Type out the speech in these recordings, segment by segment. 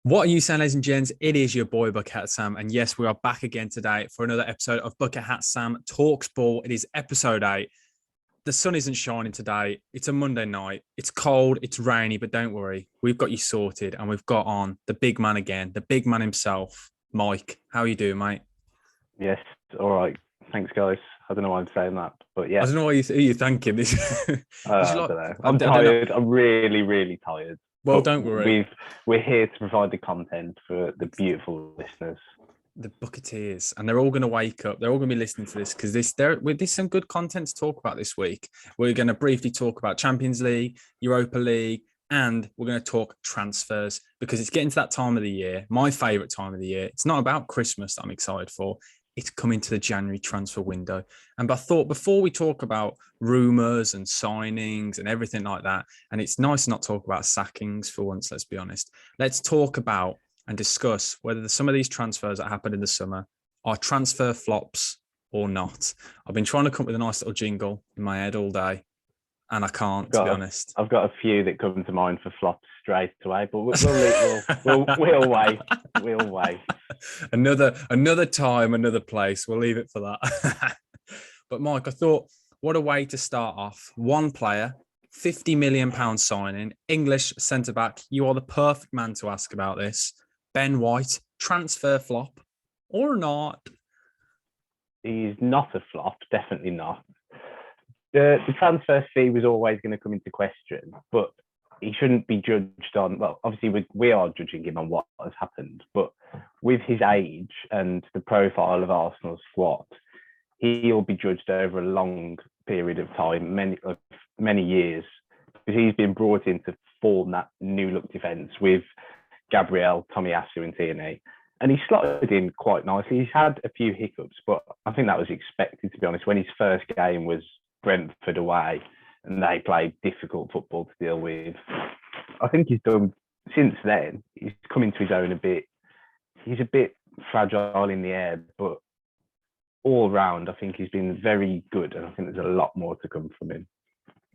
What are you saying, ladies and gents? It is your boy Bucket Hat Sam, and yes, we are back again today for another episode of Bucket Hat Sam Talks Ball. It is episode 8. The sun isn't shining today. It's a Monday night. It's cold, it's rainy, but don't worry, we've got you sorted, and we've got on the big man again, the big man himself, Mike. How are you doing, mate? Yes, all right. Thanks, guys. I don't know why I'm saying that, but I yeah, don't know why you're thanking this. I don't know. I'm tired. I'm really, really tired. Well, But don't worry. we're here to provide the content for the beautiful listeners. The Bucketeers, and they're all going to wake up. They're all going to be listening to this because there's some good content to talk about this week. We're going to briefly talk about Champions League, Europa League, and we're going to talk transfers because it's getting to that time of the year, my favourite time of the year. It's not about Christmas that I'm excited for. It's coming to the January transfer window. And I thought before we talk about rumours and signings and everything like that, and it's nice to not talk about sackings for once, let's be honest. Let's talk about and discuss whether some of these transfers that happened in the summer are transfer flops or not. I've been trying to come up with a nice little jingle in my head all day, and I can't, to be honest. I've got a few that come to mind for flops straight away, but we'll wait. We'll wait. Another time, another place. We'll leave it for that. But Mike, I thought, what a way to start off. One player, £50 million signing, English centre-back. You are the perfect man to ask about this. Ben White, transfer flop or not? He's not a flop, definitely not. The transfer fee was always going to come into question, but he shouldn't be judged on, well, obviously we are judging him on what has happened, but with his age and the profile of Arsenal's squad, he'll be judged over a long period of time, many years, because he's been brought in to form that new look defence with Gabriel, Tomiyasu and Tierney. And he slotted in quite nicely. He's had a few hiccups, but I think that was expected, to be honest. When his first game was Brentford away and they played difficult football to deal with, I think he's done, since then, he's come into his own a bit. He's a bit fragile in the air, but all round, I think he's been very good. And I think there's a lot more to come from him.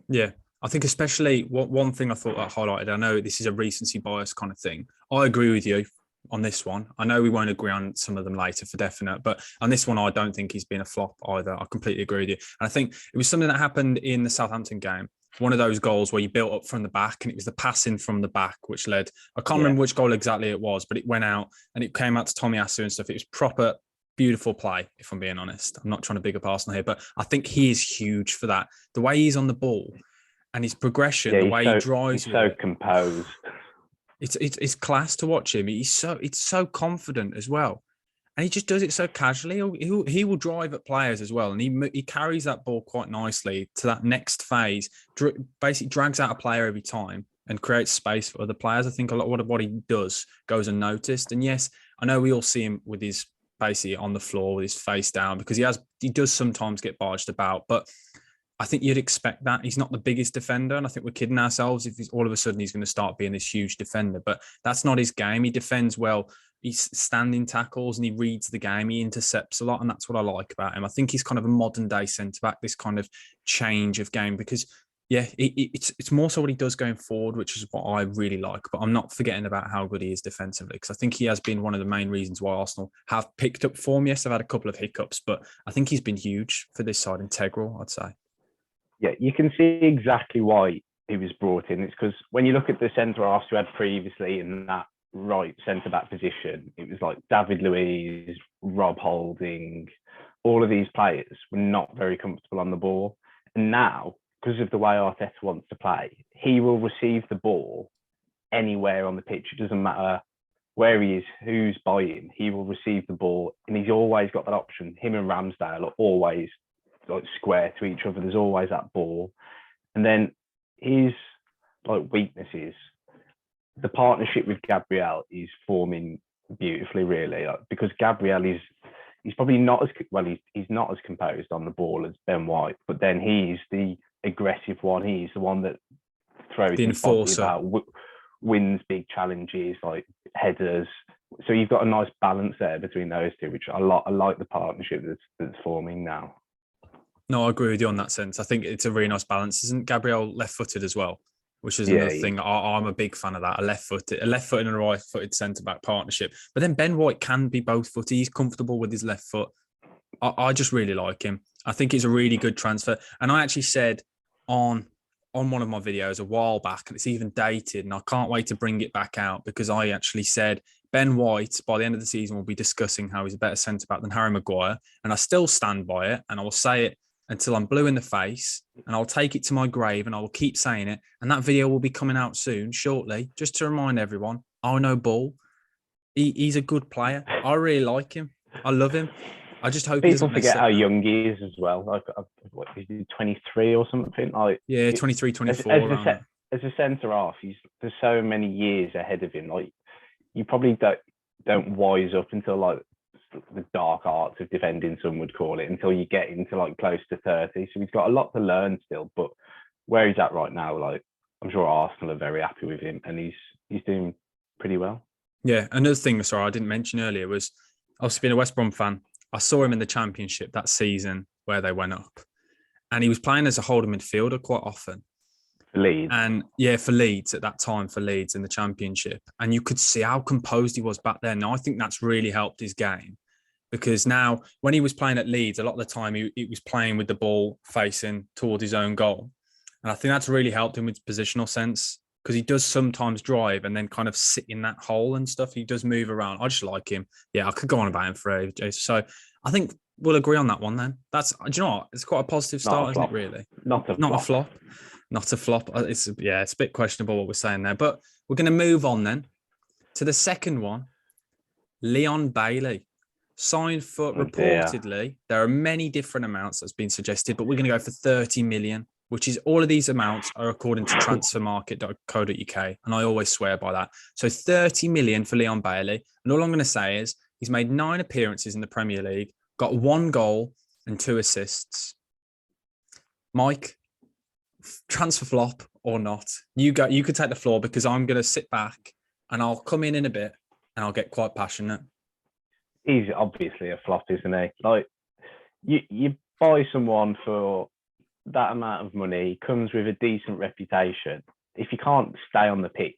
Yeah. I think especially one thing I thought that highlighted, I know this is a recency bias kind of thing. I agree with you on this one. I know we won't agree on some of them later for definite, but on this one, I don't think he's been a flop either. I completely agree with you. And I think it was something that happened in the Southampton game. One of those goals where you built up from the back and it was the passing from the back, which led, I can't remember which goal exactly it was, but it went out and it came out to Tomiyasu and stuff. It was proper, beautiful play, if I'm being honest. I'm not trying to big up Arsenal here, but I think he is huge for that. The way he's on the ball, and his progression, the way he drives, he's so composed. It's class to watch him. It's so confident as well, and he just does it so casually. He will drive at players as well, and he carries that ball quite nicely to that next phase. Basically, drags out a player every time and creates space for other players. I think a lot of what he does goes unnoticed. And yes, I know we all see him with his basically on the floor with his face down because he does sometimes get barged about, but I think you'd expect that. He's not the biggest defender, and I think we're kidding ourselves if all of a sudden he's going to start being this huge defender. But that's not his game. He defends well. He's standing tackles and he reads the game. He intercepts a lot, and that's what I like about him. I think he's kind of a modern-day centre-back, this kind of change of game, because, yeah, it's more so what he does going forward, which is what I really like. But I'm not forgetting about how good he is defensively, because I think he has been one of the main reasons why Arsenal have picked up form. Yes, they've had a couple of hiccups, but I think he's been huge for this side, integral, I'd say. Yeah, you can see exactly why he was brought in. It's because when you look at the centre-halves who had previously in that right centre-back position, it was like David Luiz, Rob Holding, all of these players were not very comfortable on the ball. And now, because of the way Arteta wants to play, he will receive the ball anywhere on the pitch. It doesn't matter where he is, who's by him. He will receive the ball, and he's always got that option. Him and Ramsdale are always like square to each other. There's always that ball. And then his like weaknesses, the partnership with Gabriel is forming beautifully, really, because Gabriel he's probably not as well. He's not as composed on the ball as Ben White, but then he's the aggressive one. He's the one that throws the enforcer, about, wins big challenges like headers. So you've got a nice balance there between those two, which I like the partnership that's forming now. No, I agree with you on that sense. I think it's a really nice balance. Isn't Gabriel left-footed as well? which is Yeah, another thing. I'm a big fan of that. A left-footed and a right-footed centre-back partnership. But then Ben White can be both-footed. He's comfortable with his left foot. I just really like him. I think it's a really good transfer. And I actually said on one of my videos a while back, and it's even dated, and I can't wait to bring it back out, because I actually said Ben White, by the end of the season, will be discussing how he's a better centre-back than Harry Maguire. And I still stand by it, and I will say it until I'm blue in the face, and I'll take it to my grave, and I will keep saying it. And that video will be coming out soon, shortly, just to remind everyone, I know Ball. He's a good player. I really like him. I love him. I just hope people forget how young he is as well. Like, what, is he 23 or something? Like, yeah, 23, 24. As a centre half, there's so many years ahead of him. Like, you probably don't wise up until like the dark arts of defending, some would call it, until you get into like close to 30. So he's got a lot to learn still. But where he's at right now, like, I'm sure Arsenal are very happy with him, and he's doing pretty well. Yeah, another thing, sorry, I didn't mention earlier was, obviously being a West Brom fan, I saw him in the Championship that season where they went up, and he was playing as a holding midfielder quite often. For Leeds. And yeah, for Leeds at that time, for Leeds in the Championship. And you could see how composed he was back then. Now, I think that's really helped his game, because now when he was playing at Leeds, a lot of the time he was playing with the ball facing towards his own goal. And I think that's really helped him with positional sense, because he does sometimes drive and then kind of sit in that hole and stuff. He does move around. I just like him. Yeah, I could go on about him for ages. So I think we'll agree on that one then. Do you know what? It's quite a positive start, isn't it, really? Not a flop. Not a flop. It's a bit questionable what we're saying there. But we're going to move on then to the second one. Leon Bailey. Signed for, reportedly, there are many different amounts that's been suggested, but we're going to go for 30 million. Which is, all of these amounts are according to transfermarket.co.uk. And I always swear by that. So 30 million for Leon Bailey. And all I'm going to say is he's made 9 appearances in the Premier League, got 1 goal and 2 assists. Mike, transfer flop or not? You could take the floor, because I'm going to sit back and I'll come in a bit and I'll get quite passionate. He's obviously a flop, isn't he? Like, you buy someone for that amount of money, comes with a decent reputation. If you can't stay on the pitch,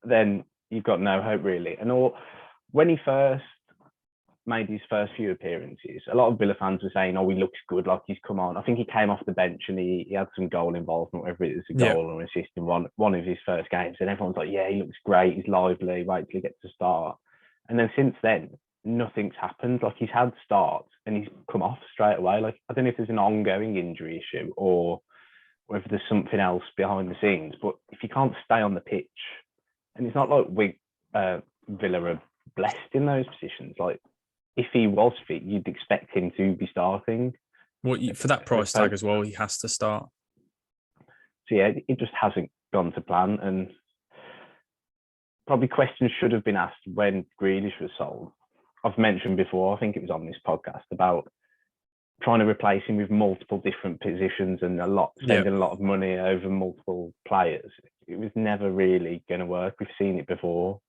then you've got no hope, really. And when he first made his first few appearances, a lot of Villa fans were saying, "Oh, he looks good, like he's come on." I think he came off the bench and he had some goal involvement, whether it was a goal or an assist in one of his first games. And everyone's like, "Yeah, he looks great. He's lively. Wait till he gets to start." And then since then, nothing's happened. Like, he's had starts and he's come off straight away. Like, I don't know if there's an ongoing injury issue or whether there's something else behind the scenes, but if you can't stay on the pitch, and it's not like Villa are blessed in those positions. Like, if he was fit, you'd expect him to be starting. Well, for that price tag as well, he has to start. So yeah, it just hasn't gone to plan, and probably questions should have been asked when Grealish was sold. I've mentioned before, I think it was on this podcast, about trying to replace him with multiple different positions and spending a lot of money over multiple players. It was never really going to work. We've seen it before,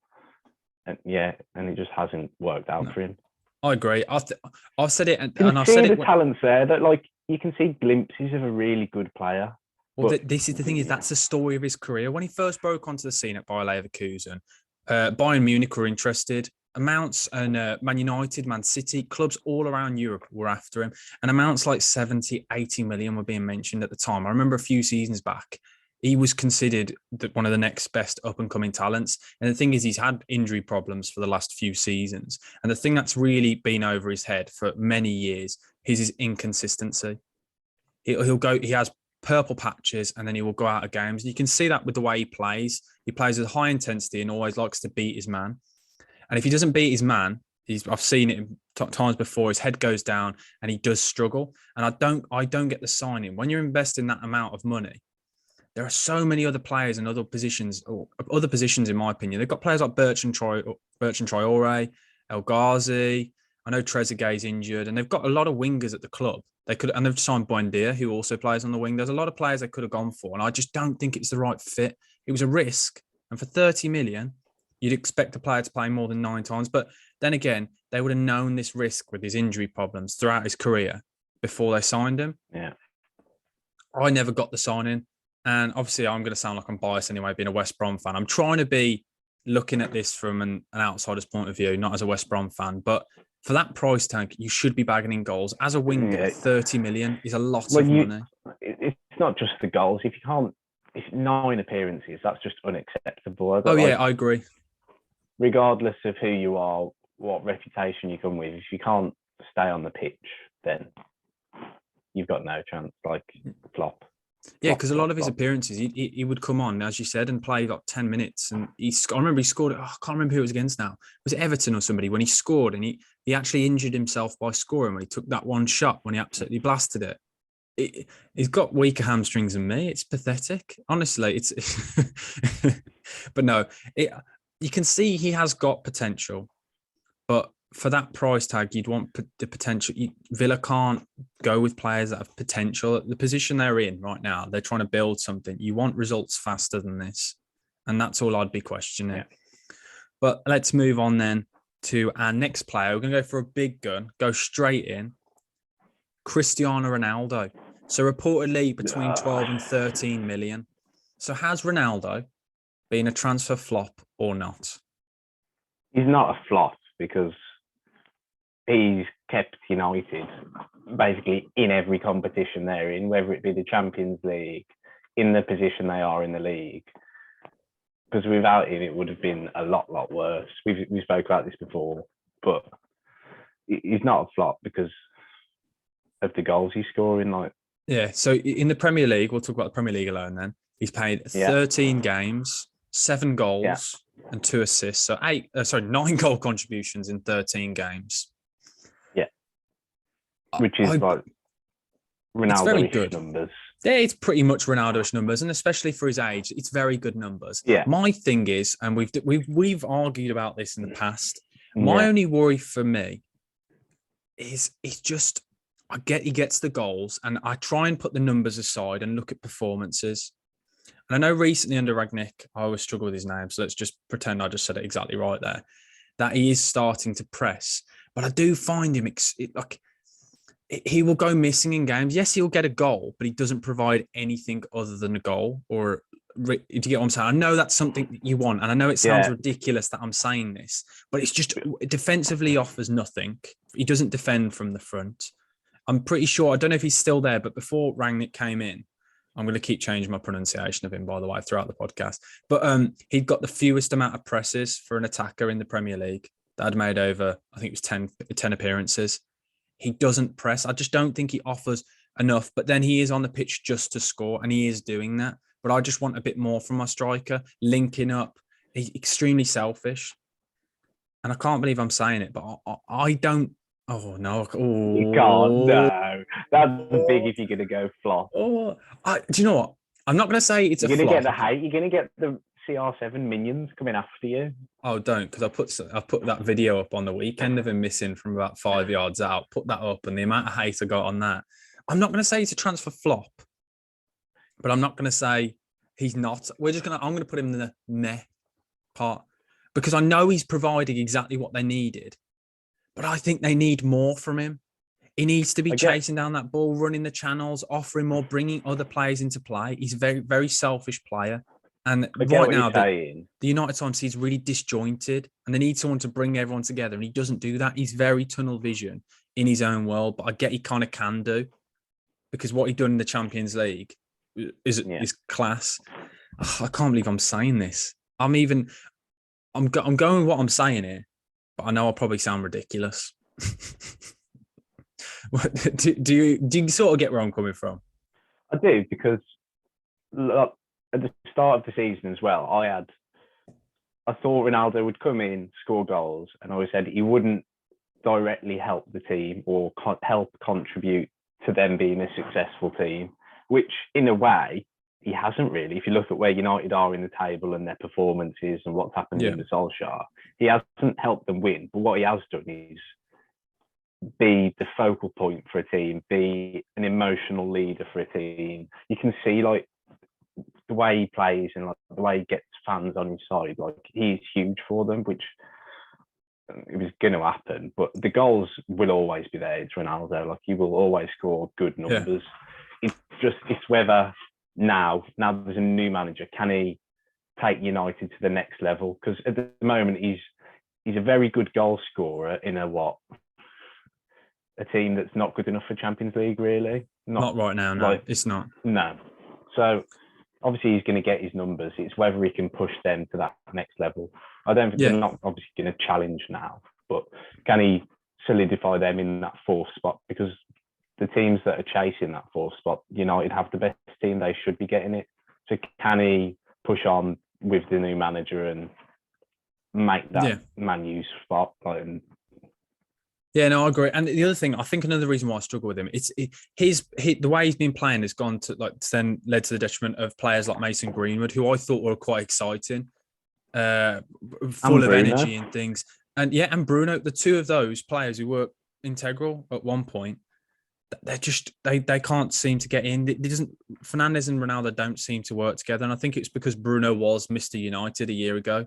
and it just hasn't worked out for him. I agree. I've said it, and I've said it. The talents there, that, like, you can see glimpses of a really good player. Well, this is the thing: that's the story of his career. When he first broke onto the scene at Bayer Leverkusen, Bayern Munich were interested. Amounts and Man United, Man City, clubs all around Europe were after him. And amounts like 70, 80 million were being mentioned at the time. I remember a few seasons back, he was considered one of the next best up-and-coming talents. And the thing is, he's had injury problems for the last few seasons. And the thing that's really been over his head for many years is his inconsistency. He has purple patches and then he will go out of games. You can see that with the way he plays. He plays with high intensity and always likes to beat his man. And if he doesn't beat his man, I've seen it times before, his head goes down and he does struggle. And I don't get the signing. When you're investing that amount of money, there are so many other players in other positions, in my opinion. They've got players like Bertrand Traore, El Ghazi. I know Trezeguet's injured, and they've got a lot of wingers at the club. And they've signed Buendia, who also plays on the wing. There's a lot of players they could have gone for, and I just don't think it's the right fit. It was a risk, and for 30 million, you'd expect a player to play more than 9 times. But then again, they would have known this risk with his injury problems throughout his career before they signed him. Yeah. I never got the signing. And obviously, I'm going to sound like I'm biased anyway, being a West Brom fan. I'm trying to be looking at this from an outsider's point of view, not as a West Brom fan. But for that price tag, you should be bagging in goals. As a winger, 30 million is a lot of money. It's not just the goals. If 9 appearances, that's just unacceptable. I agree. Regardless of who you are, what reputation you come with, if you can't stay on the pitch, then you've got no chance. Like flop. Yeah, because a lot of his appearances, he would come on, as you said, and play like 10 minutes. And I remember he scored, I can't remember who it was against now. Was it Everton or somebody when he scored and he actually injured himself by scoring when he took that one shot when he absolutely blasted it. He's got weaker hamstrings than me. It's pathetic. Honestly, it's but no, you can see he has got potential, but for that price tag, you'd want the potential. Villa can't go with players that have potential. The position they're in right now, they're trying to build something. You want results faster than this. And that's all I'd be questioning. Yeah. But let's move on then to our next player. We're going to go for a big gun, go straight in. Cristiano Ronaldo. So reportedly between 12 and 13 million. So has Ronaldo been a transfer flop or not? He's not a flop because he's kept United basically in every competition they're in, whether it be the Champions League, in the position they are in the league. Because without him, it would have been a lot worse. We spoke about this before, but he's not a flop because of the goals he's scoring. Yeah, so in the Premier League, we'll talk about the Premier League alone then. He's played 13 games, 7 goals and 2 assists. So 9 goal contributions in 13 games. Which is like Ronaldo-ish numbers. Yeah, it's pretty much Ronaldo-ish numbers, and especially for his age, it's very good numbers. Yeah. My thing is, and we've argued about this in the past. My only worry for me is just I get he gets the goals, and I try and put the numbers aside and look at performances. And I know recently under Ragnick, I always struggle with his name, so let's just pretend I just said it exactly right there. That he is starting to press, but I do find him he will go missing in games. Yes, he'll get a goal, but he doesn't provide anything other than a goal. Or do you get what I'm saying? I know that's something that you want, and I know it sounds ridiculous that I'm saying this, but it's just defensively offers nothing. He doesn't defend from the front. I'm pretty sure, I don't know if he's still there, but before Rangnick came in, I'm going to keep changing my pronunciation of him, by the way, throughout the podcast. But he'd got the fewest amount of presses for an attacker in the Premier League that had made over, I think it was 10 appearances. He doesn't press. I just don't think he offers enough. But then he is on the pitch just to score, and he is doing that. But I just want a bit more from my striker, linking up. He's extremely selfish. And I can't believe I'm saying it, but I don't. Oh, no. Oh. You can't. No. That's big if you're going to go flop. Do you know what? I'm not going to say it's you're a flop. You're going to get the hate. You're going to get the CR7 minions coming after you. Oh, don't, because I put that video up on the weekend of him missing from about 5 yards out. Put that up, and the amount of hate I got on that. I'm not going to say it's a transfer flop, but I'm not going to say he's not. I'm going to put him in the meh part because I know he's providing exactly what they needed, but I think they need more from him. He needs to be chasing down that ball, running the channels, offering more, bringing other players into play. He's a very, very selfish player. And right now, the United Times, he's really disjointed, and they need someone to bring everyone together, and he doesn't do that. He's very tunnel vision in his own world, but I get he kind of can do because what he done in the Champions League is class. I can't believe I'm saying this. I'm going with what I'm saying here, but I know I'll probably sound ridiculous. do you sort of get where I'm coming from? I do, because look, at the start of the season as well, I thought Ronaldo would come in, score goals, and I always said he wouldn't directly help the team or help contribute to them being a successful team, which in a way he hasn't really. If you look at where United are in the table and their performances and what's happened in the Solskjaer, he hasn't helped them win. But what he has done is be the focal point for a team, be an emotional leader for a team. You can see the way he plays and the way he gets fans on his side, he's huge for them, which it was going to happen. But the goals will always be there. It's Ronaldo. He will always score good numbers. It's whether now there's a new manager. Can he take United to the next level? Because at the moment he's a very good goal scorer in a team that's not good enough for Champions League, really. Not right now, no. It's not. No. So obviously he's going to get his numbers. It's whether he can push them to that next level. I don't think they're not obviously going to challenge now, but can he solidify them in that fourth spot? Because the teams that are chasing that fourth spot, United have the best team. They should be getting it. So can he push on with the new manager and make that Man U's spot? Yeah, no, I agree. And the other thing, I think another reason why I struggle with him, the way he's been playing has gone to then led to the detriment of players like Mason Greenwood, who I thought were quite exciting, full of energy and things. And Bruno, the two of those players who were integral at one point, they can't seem to get in. Fernandes and Ronaldo don't seem to work together. And I think it's because Bruno was Mr. United a year ago.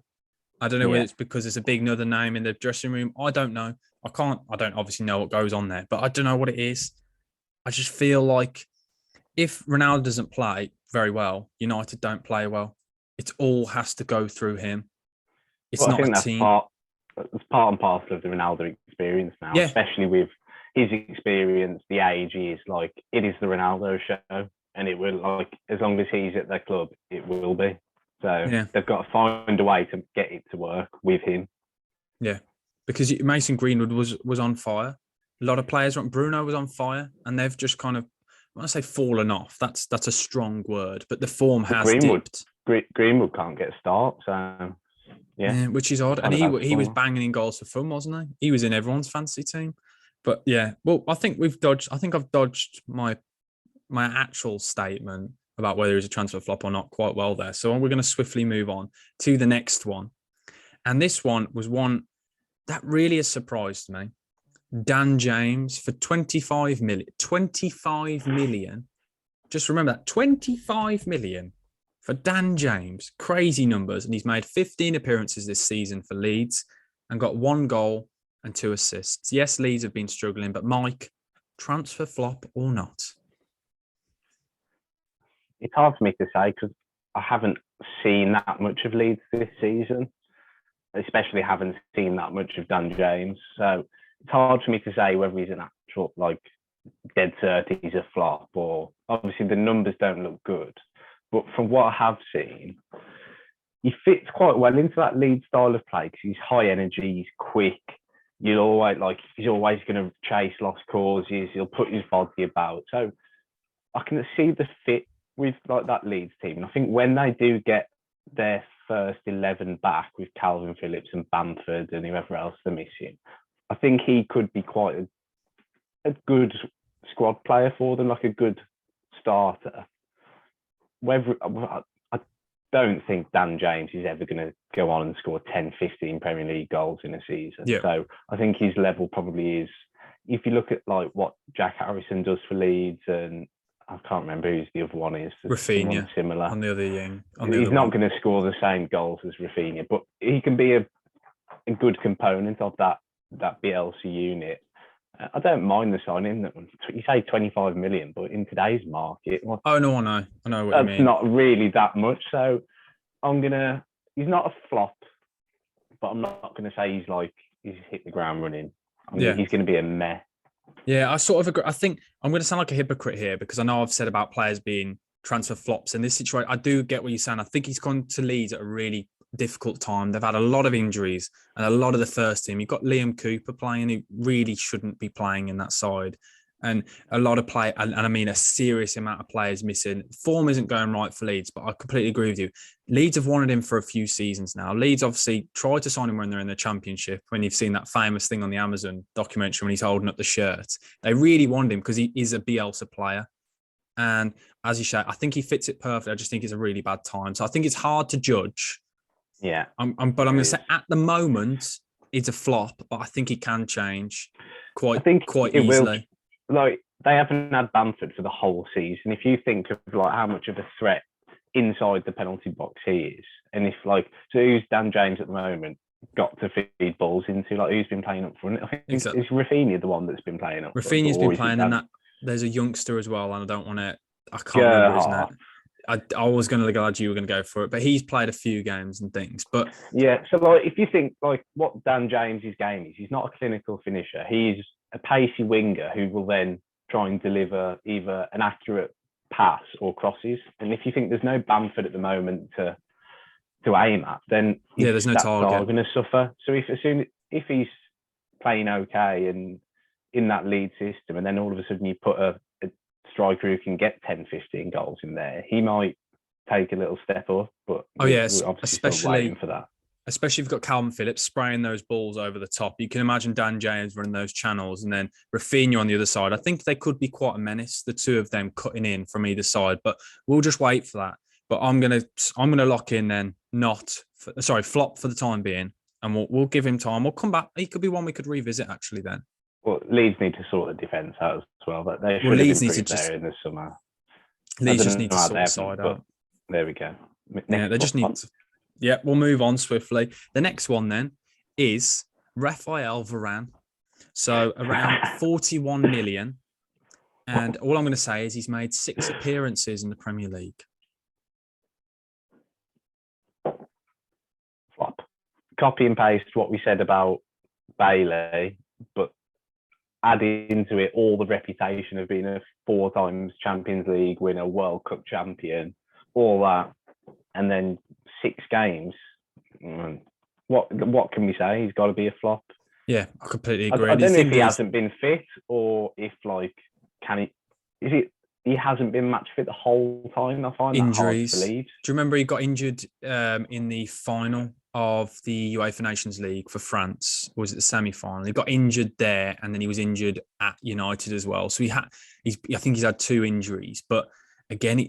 I don't know whether it's because there's a big another name in the dressing room. I don't know. I don't obviously know what goes on there, but I don't know what it is. I just feel like if Ronaldo doesn't play very well, United don't play well. It all has to go through him. It's not a team. That's part and parcel of the Ronaldo experience now, especially with his experience, the age he is. It is the Ronaldo show, and it will, as long as he's at their club, it will be. So they've got to find a way to get it to work with him. Yeah. Because Mason Greenwood was on fire. A lot of players, Bruno was on fire, and they've just kind of, I want to say fallen off. That's a strong word, but the form has dipped. Greenwood can't get a start, so which is odd. And he was banging in goals for fun, wasn't he? He was in everyone's fantasy team. But I think I've dodged my actual statement about whether he's a transfer flop or not quite well there. So we're going to swiftly move on to the next one, and this one was one that really has surprised me. Dan James for 25 million. 25 million. Just remember that. 25 million for Dan James. Crazy numbers. And he's made 15 appearances this season for Leeds and got 1 goal and 2 assists. Yes, Leeds have been struggling, but Mike, transfer flop or not? It's hard for me to say because I haven't seen that much of Leeds this season. Especially haven't seen that much of Dan James. So it's hard for me to say whether he's an actual, dead cert, he's a flop, or obviously the numbers don't look good. But from what I have seen, he fits quite well into that Leeds style of play because he's high energy, he's quick. He's always going to chase lost causes. He'll put his body about. So I can see the fit with that Leeds team. And I think when they do get their first 11 back with Calvin Phillips and Bamford and whoever else they're missing, I think he could be quite a good squad player for them, a good starter. I don't think Dan James is ever going to go on and score 10, 15 Premier League goals in a season. Yeah. So I think his level probably is, if you look at what Jack Harrison does for Leeds, and I can't remember who's the other one is. Rafinha. Similar. On the other wing. He's not going to score the same goals as Rafinha, but he can be a good component of that Bielsa unit. I don't mind the signing. You say 25 million, but in today's market... no, I know what you mean. That's not really that much. So he's not a flop, but I'm not going to say he's hit the ground running. He's going to be a meh. Yeah, I sort of agree. I think I'm going to sound like a hypocrite here because I know I've said about players being transfer flops in this situation. I do get what you're saying. I think he's gone to Leeds at a really difficult time. They've had a lot of injuries and a lot of the first team. You've got Liam Cooper playing who really shouldn't be playing in that side. And a lot of play, and I mean a serious amount of players missing. Form isn't going right for Leeds, but I completely agree with you. Leeds have wanted him for a few seasons now. Leeds obviously tried to sign him when they're in the Championship, when you've seen that famous thing on the Amazon documentary when he's holding up the shirt. They really wanted him because he is a Bielsa player. And as you say, I think he fits it perfectly. I just think it's a really bad time. So I think it's hard to judge. Yeah. But I'm going to say at the moment, it's a flop, but I think it can change quite easily. They haven't had Bamford for the whole season. If you think of how much of a threat inside the penalty box he is, and if so who's Dan James at the moment got to feed balls into? Who's been playing up front? I think it's Rafinha the one that's been playing up front. Rafinha's been playing, and that there's a youngster as well, and I can't remember his name. I was going to glad you were going to go for it, but he's played a few games and things. But yeah, so like if you think like what Dan James's game is, he's not a clinical finisher. He's a pacey winger who will then try and deliver either an accurate pass or crosses. And if you think there's no Bamford at the moment to aim at, then there's no stats target. are going to suffer. So if he's playing okay and in that lead system, and then all of a sudden you put a striker who can get 10, 15 goals in there, he might take a little step up. But we're obviously still waiting for that. Especially if you've got Calvin Phillips spraying those balls over the top. You can imagine Dan James running those channels and then Raphinha on the other side. I think they could be quite a menace, the two of them cutting in from either side, but we'll just wait for that. But I'm gonna lock in then flop for the time being, and we'll give him time. We'll come back. He could be one we could revisit actually then. Well, Leeds need to sort the defence out as well, but they should have improved there in the summer. Leeds just need to sort the side out. There we go. They just need to. Yeah, we'll move on swiftly. The next one then is Raphael Varan. So around 41 million. And all I'm going to say is he's made 6 appearances in the Premier League. Flop. Copy and paste what we said about Bailey, but add into it all the reputation of being a 4 times Champions League winner, World Cup champion, all that. And then 6 games. What can we say? He's got to be a flop. Yeah, I completely agree. I don't know if he hasn't been fit or if he hasn't been match fit the whole time. I find injuries. That hard to believe. Do you remember he got injured in the final of the UEFA Nations League for France? Or was it the semi-final? He got injured there, and then he was injured at United as well. So I think he's had 2 injuries, but. Again,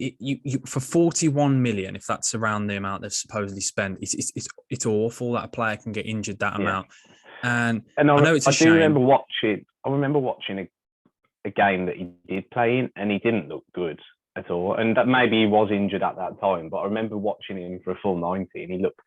for 41 million, if that's around the amount they've supposedly spent, it's awful that a player can get injured that amount. And I know it's a shame. I remember watching a game that he did play in, and he didn't look good at all. And that maybe he was injured at that time, but I remember watching him for a full 90, and he looked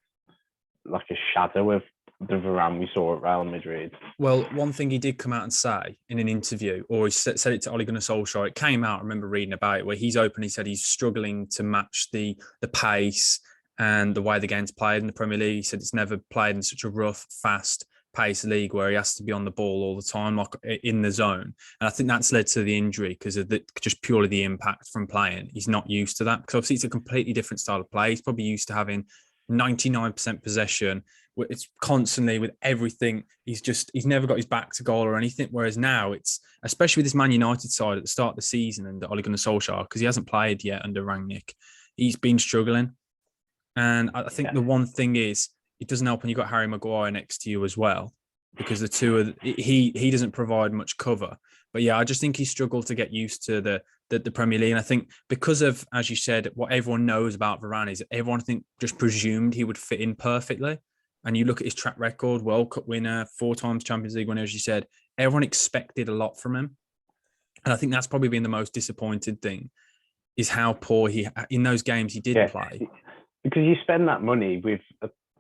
like a shadow of the Varan we saw at Real Madrid. Well, one thing he did come out and say in an interview, or he said it to Ole Gunnar Solskjaer, it came out, I remember reading about it, where he's openly said he's struggling to match the pace and the way the game's played in the Premier League. He said it's never played in such a rough, fast-paced league where he has to be on the ball all the time, like in the zone. And I think that's led to the injury because of just purely the impact from playing. He's not used to that because obviously it's a completely different style of play. He's probably used to having 99% possession. It's constantly with everything. He's never got his back to goal or anything. Whereas now it's, especially with this Man United side at the start of the season and Ole Gunnar Solskjaer, because he hasn't played yet under Rangnick, he's been struggling. And I think the one thing is, it doesn't help when you've got Harry Maguire next to you as well, because the two are, he doesn't provide much cover. But yeah, I just think he struggled to get used to the Premier League. And I think because of, as you said, what everyone knows about Varane is everyone just presumed he would fit in perfectly. And you look at his track record, World Cup winner, 4 times Champions League winner, as you said, everyone expected a lot from him. And I think that's probably been the most disappointed thing, is how poor in those games he did play. Because you spend that money with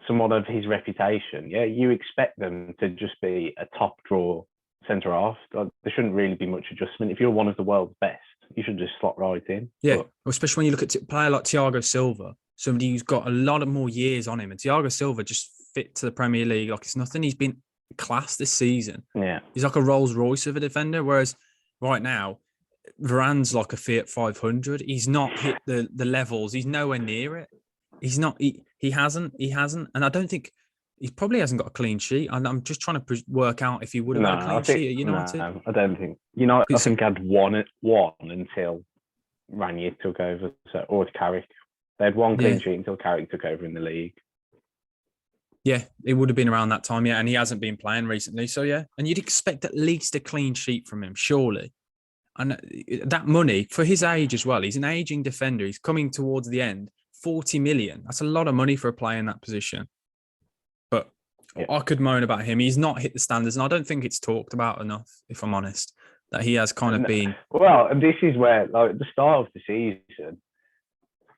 someone of his reputation, you expect them to just be a top draw centre half. There shouldn't really be much adjustment. If you're one of the world's best, you should just slot right in. Yeah, especially when you look at a player like Thiago Silva, somebody who's got a lot of more years on him. And Thiago Silva just fit to the Premier League like it's nothing. He's been class this season. Yeah, he's like a Rolls Royce of a defender. Whereas right now, Varane's like a Fiat 500. He's not hit the levels. He's nowhere near it. He's not. He hasn't. And I don't think he probably hasn't got a clean sheet. And I'm just trying to work out if he would have had a clean sheet at United. No, I don't think. I think I'd won until Ranieri took over, or Carrick. They had one clean sheet until Carrick took over in the league. Yeah, it would have been around that time, and he hasn't been playing recently. So, and you'd expect at least a clean sheet from him, surely. And that money, for his age as well, he's an ageing defender. He's coming towards the end. 40 million. That's a lot of money for a player in that position. But I could moan about him. He's not hit the standards, and I don't think it's talked about enough, if I'm honest, that he has kind of been... Well, and this is where, at the start of the season,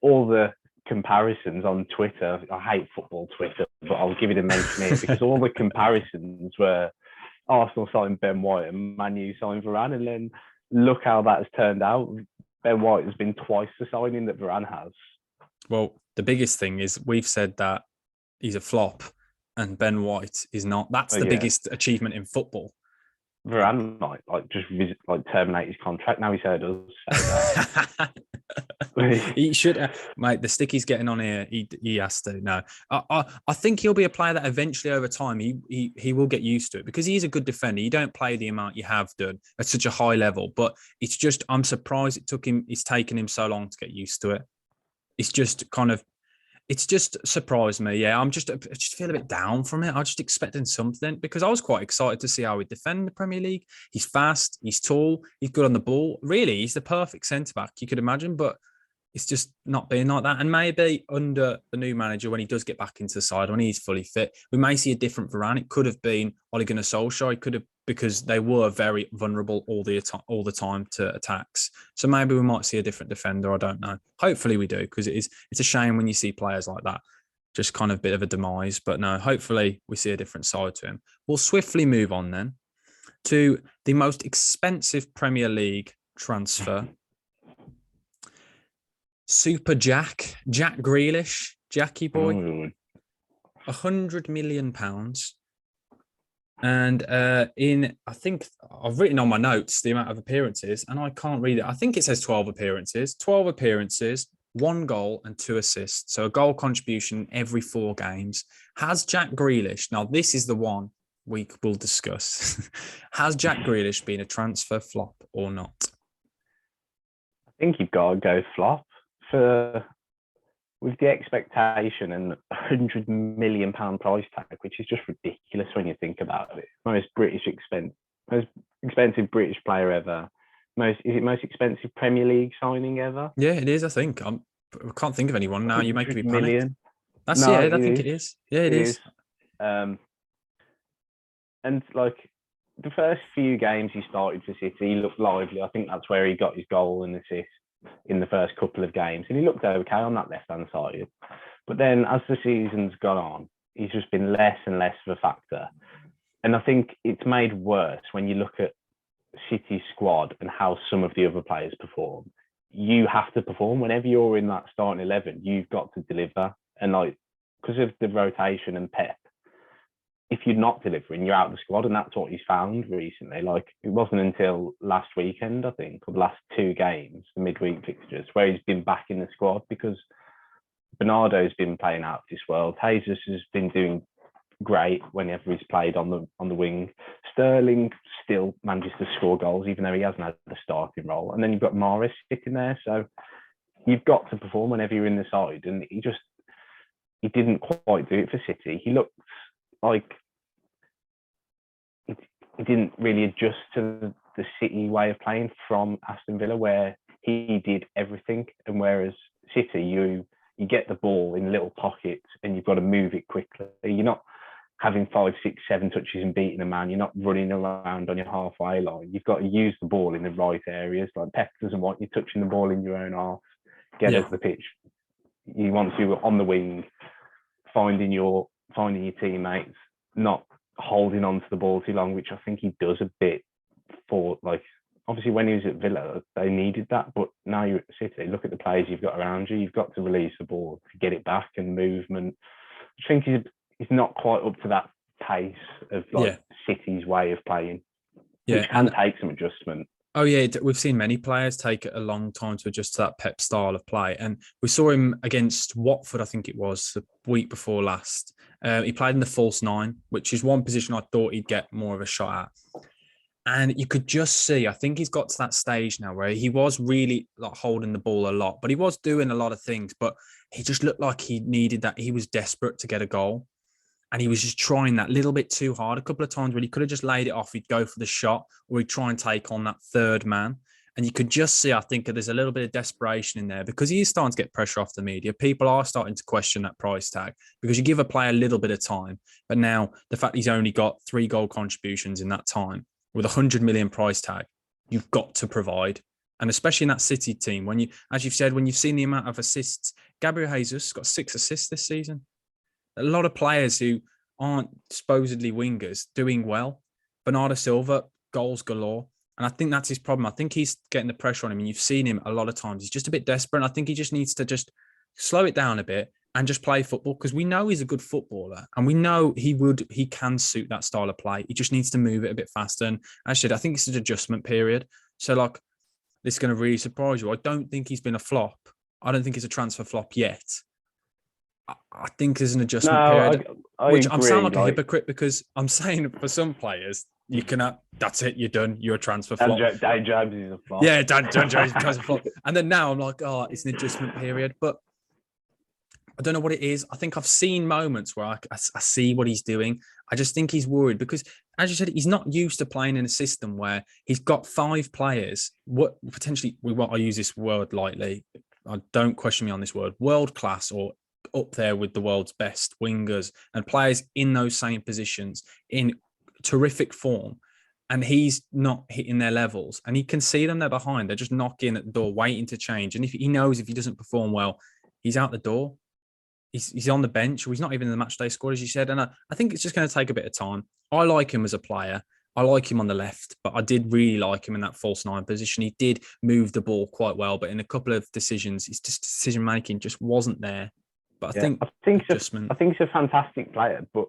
all the comparisons on Twitter, I hate football Twitter, but I'll give it a mention here, because all the comparisons were Arsenal signed Ben White and Man U signed Varane, and then look how that has turned out. Ben White has been twice the signing that Varane has. Well, the biggest thing is we've said that he's a flop and Ben White is not. That's the biggest achievement in football. Varane might terminate his contract. Now he's heard us say that. He should, mate. The stick he's getting on here, he has to. No, I think he'll be a player that eventually, over time, he will get used to it because he's a good defender. You don't play the amount you have done at such a high level, but it's just I'm surprised it's taken him so long to get used to it. It's just surprised me. Yeah, I just feel a bit down from it. I was just expecting something because I was quite excited to see how he defend the Premier League. He's fast, he's tall, he's good on the ball. Really, he's the perfect centre back you could imagine, but it's just not being like that. And maybe under the new manager, when he does get back into the side, when he's fully fit, we may see a different Varane. It could have been Ole Gunnar Solskjaer. It could have, because they were very vulnerable all the time to attacks. So maybe we might see a different defender. I don't know. Hopefully we do, because it's a shame when you see players like that, just kind of a bit of a demise. But no, hopefully we see a different side to him. We'll swiftly move on then to the most expensive Premier League transfer. Super Jack Grealish, Jackie boy, £100 million. And I think I've written on my notes the amount of appearances, and I can't read it. I think it says 12 appearances. 12 appearances, 1 goal and 2 assists. So a goal contribution every 4 games. Has Jack Grealish, now this is the one we will discuss. Has Jack Grealish been a transfer flop or not? I think you've got to go flop. With the expectation and £100 million price tag, which is just ridiculous when you think about it. Most expensive British player ever. Most expensive Premier League signing ever? Yeah, it is. I think I can't think of anyone now. You make me panic. Million. I think it is. Yeah, it is. And like the first few games he started for City, he looked lively. I think that's where he got his goal and assist in the first couple of games, and he looked okay on that left-hand side. But then as the season's gone on, he's just been less and less of a factor. And I think it's made worse when you look at City's squad and how some of the other players perform. You have to perform whenever you're in that starting 11. You've got to deliver, and because of the rotation and Pep, if you're not delivering, you're out of the squad, and that's what he's found recently. It wasn't until last weekend, I think, or the last 2 games, the midweek fixtures, where he's been back in the squad, because Bernardo's been playing out of this world. Jesus has been doing great whenever he's played on the wing. Sterling still manages to score goals, even though he hasn't had the starting role. And then you've got Mahrez sitting there, so you've got to perform whenever you're in the side. And he didn't quite do it for City. He looked like he didn't really adjust to the City way of playing from Aston Villa, where he did everything, and whereas City, you get the ball in little pockets and you've got to move it quickly. You're not having 5, 6, 7 touches and beating a man. You're not running around on your halfway line. You've got to use the ball in the right areas. Like Pep doesn't want you touching the ball in your own half. Get up the pitch. He wants you on the wing, finding your teammates, not holding on to the ball too long, which I think he does a bit for, obviously when he was at Villa, they needed that, but now you're at City, look at the players you've got around you, you've got to release the ball to get it back and movement. I think he's not quite up to that pace of City's way of playing, which can take some adjustment. Oh yeah, we've seen many players take a long time to adjust to that Pep style of play, and we saw him against Watford, I think it was the week before last. He played in the false 9, which is one position I thought he'd get more of a shot at. And you could just see, I think he's got to that stage now where he was really holding the ball a lot, but he was doing a lot of things, but he just looked like he needed that. He was desperate to get a goal. And he was just trying that little bit too hard. A couple of times when he could have just laid it off, he'd go for the shot, or he'd try and take on that third man. And you could just see, I think, there's a little bit of desperation in there because he is starting to get pressure off the media. People are starting to question that price tag because you give a player a little bit of time. But now the fact he's only got 3 goal contributions in that time with a 100 million price tag, you've got to provide. And especially in that City team, when you, as you've said, when you've seen the amount of assists, Gabriel Jesus got 6 assists this season. A lot of players who aren't supposedly wingers doing well. Bernardo Silva, goals galore. And I think that's his problem. I think he's getting the pressure on him. And you've seen him a lot of times. He's just a bit desperate. And I think he just needs to just slow it down a bit and just play football, because we know he's a good footballer and we know he can suit that style of play. He just needs to move it a bit faster. And actually, I think it's an adjustment period. So like, this is going to really surprise you. I don't think he's been a flop. I don't think it's a transfer flop yet. I think there's an adjustment period, which agree. I'm sounding like a hypocrite, because I'm saying for some players, you can, that's it, you're done, you're a transfer flop. Dan James is a flop. Yeah, Dan James is a transfer flop. And then now I'm like, oh, it's an adjustment period. But I don't know what it is. I think I've seen moments where I see what he's doing. I just think he's worried because, as you said, he's not used to playing in a system where he's got 5 players. What potentially, I use this word lightly. I don't question me on this word. World class, or up there with the world's best wingers and players in those same positions in terrific form. And he's not hitting their levels. And he can see them there behind. They're just knocking at the door, waiting to change. And if he knows if he doesn't perform well, he's out the door. He's on the bench, or he's not even in the matchday squad, as you said. And I think it's just going to take a bit of time. I like him as a player. I like him on the left, but I did really like him in that false 9 position. He did move the ball quite well, but in a couple of decisions, his decision making just wasn't there. But I think he's a fantastic player, but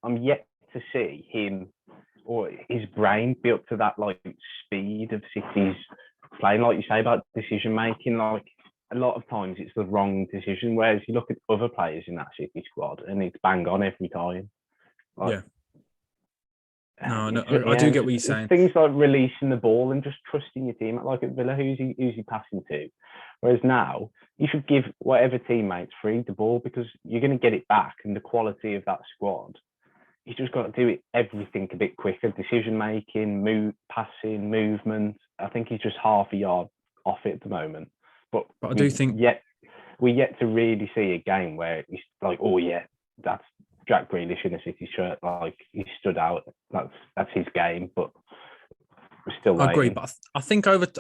I'm yet to see him or his brain be up to that like speed of City's playing. Like you say about decision making, like a lot of times it's the wrong decision. Whereas you look at other players in that City squad and it's bang on every time. Like, No, I do get what you're saying. Things like releasing the ball and just trusting your team. Like at Villa, who's he passing to? Whereas now, you should give whatever teammates free the ball, because you're going to get it back, and the quality of that squad, he's just got to do everything a bit quicker. Decision making, passing, movement. I think he's just half a yard off it at the moment. But I do think we're yet to really see a game where he's like, oh yeah, that's Jack Grealish in a City shirt. Like, he stood out. That's his game. But we're still waiting. I agree, but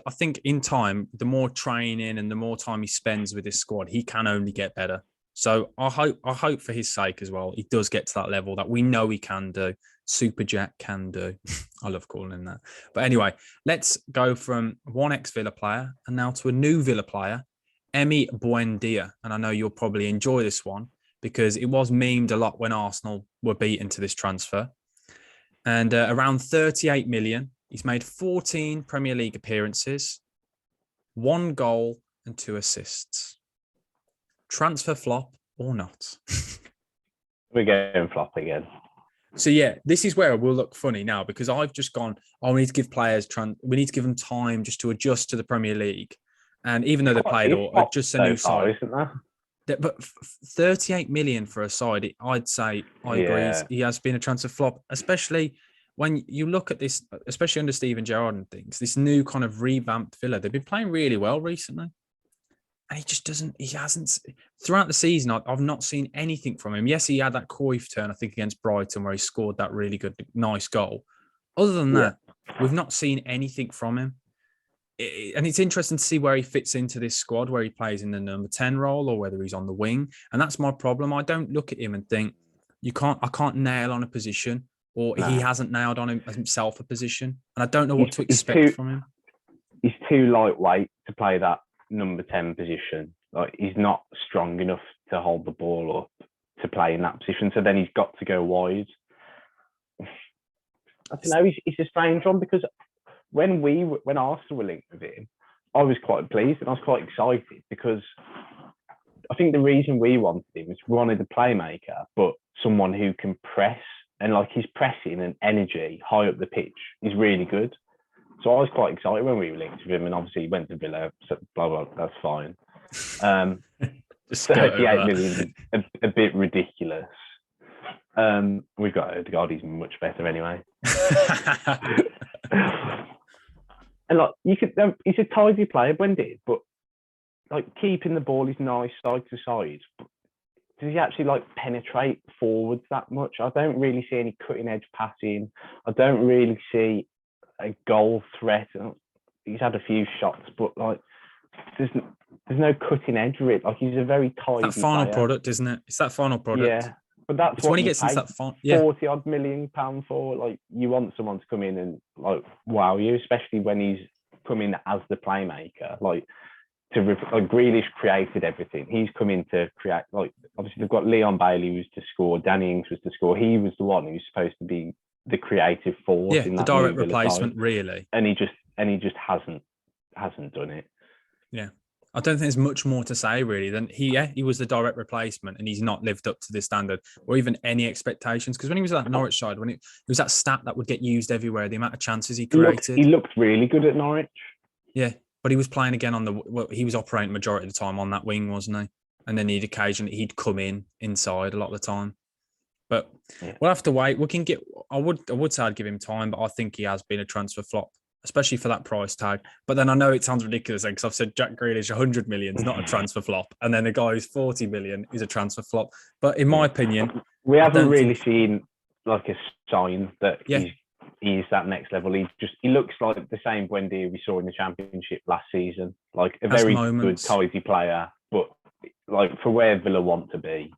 I think in time, the more training and the more time he spends with his squad, he can only get better. So I hope for his sake as well, he does get to that level that we know he can do. Super Jack can do. I love calling him that. But anyway, let's go from one ex-Villa player and now to a new Villa player, Emmy Buendia. And I know you'll probably enjoy this one because it was memed a lot when Arsenal were beaten to this transfer. And around 38 million, he's made 14 Premier League appearances, 1 goal and 2 assists. Transfer flop or not? We're going flop again. So yeah, this is where it will look funny now, because I've just gone, we need to give players, we need to give them time just to adjust to the Premier League. And even though they played or just a new side, isn't there? But 38 million for a side, I'd say I agree. He has been a transfer flop, especially when you look at this, especially under Steven Gerrard and things, this new kind of revamped Villa. They've been playing really well recently. And he hasn't, throughout the season, I've not seen anything from him. Yes, he had that Cruyff turn, I think, against Brighton, where he scored that really good, nice goal. Other than that, we've not seen anything from him. And it's interesting to see where he fits into this squad, where he plays in the number 10 role or whether he's on the wing. And that's my problem. I don't look at him and think, I can't nail on a position, or he hasn't nailed on himself a position. And I don't know what to expect from him. He's too lightweight to play that number 10 position. Like, he's not strong enough to hold the ball up to play in that position. So then he's got to go wide. I don't know. He's a strange one, because when Arsenal were linked with him, I was quite pleased and I was quite excited, because I think the reason we wanted him is we wanted a playmaker, but someone who can press, and like his pressing and energy high up the pitch is really good. So I was quite excited when we were linked with him, and obviously he went to Villa, so blah, blah, that's fine. 38 million is a bit ridiculous. We've got Odegaard, he's much better anyway. And like, he's a tidy player, Buendia, but like keeping the ball is nice side to side. But does he actually like penetrate forwards that much? I don't really see any cutting edge passing. I don't really see a goal threat. He's had a few shots, but like there's no cutting edge really. Like, he's a very tidy that final player. product, isn't it? It's that final product. Yeah, But that's It's what when he you gets into pay that fun. Yeah, 40 odd million pound for. Like, you want someone to come in and like wow you, especially when he's come in as the playmaker. Like Grealish created everything. He's come in to create. Like, obviously they've got Leon Bailey who's to score, Danny Ings was to score. He was the one who's supposed to be the creative force in the that direct new Villa replacement, side. really. And he just hasn't done it. Yeah. I don't think there's much more to say really than he was the direct replacement and he's not lived up to the standard or even any expectations. Because when he was at that Norwich side, when it was that stat that would get used everywhere, the amount of chances he created. He looked really good at Norwich. Yeah, but he was playing again he was operating majority of the time on that wing, wasn't he? And then he'd come inside a lot of the time. But we'll have to wait. We can get. I would say I'd give him time, but I think he has been a transfer flop, especially for that price tag. But then I know it sounds ridiculous because I've said Jack Grealish 100 million is not a transfer flop, and then the guy who's 40 million is a transfer flop. But in my opinion, we haven't really seen like a sign that Yeah. he's that next level. He looks like the same Buendia we saw in the Championship last season, like a very good, tidy player, but like for where Villa want to be,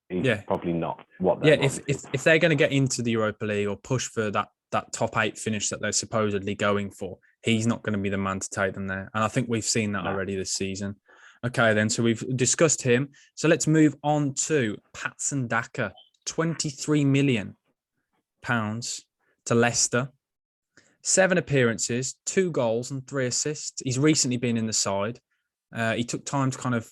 he's probably not what they want. If they're going to get into the Europa League or push for that top 8 finish that they're supposedly going for, he's not going to be the man to take them there. And I think we've seen that already this season. Okay, then. So we've discussed him. So let's move on to Patson Daka, £23 million to Leicester. 7 appearances, 2 goals and 3 assists. He's recently been in the side. He took time to kind of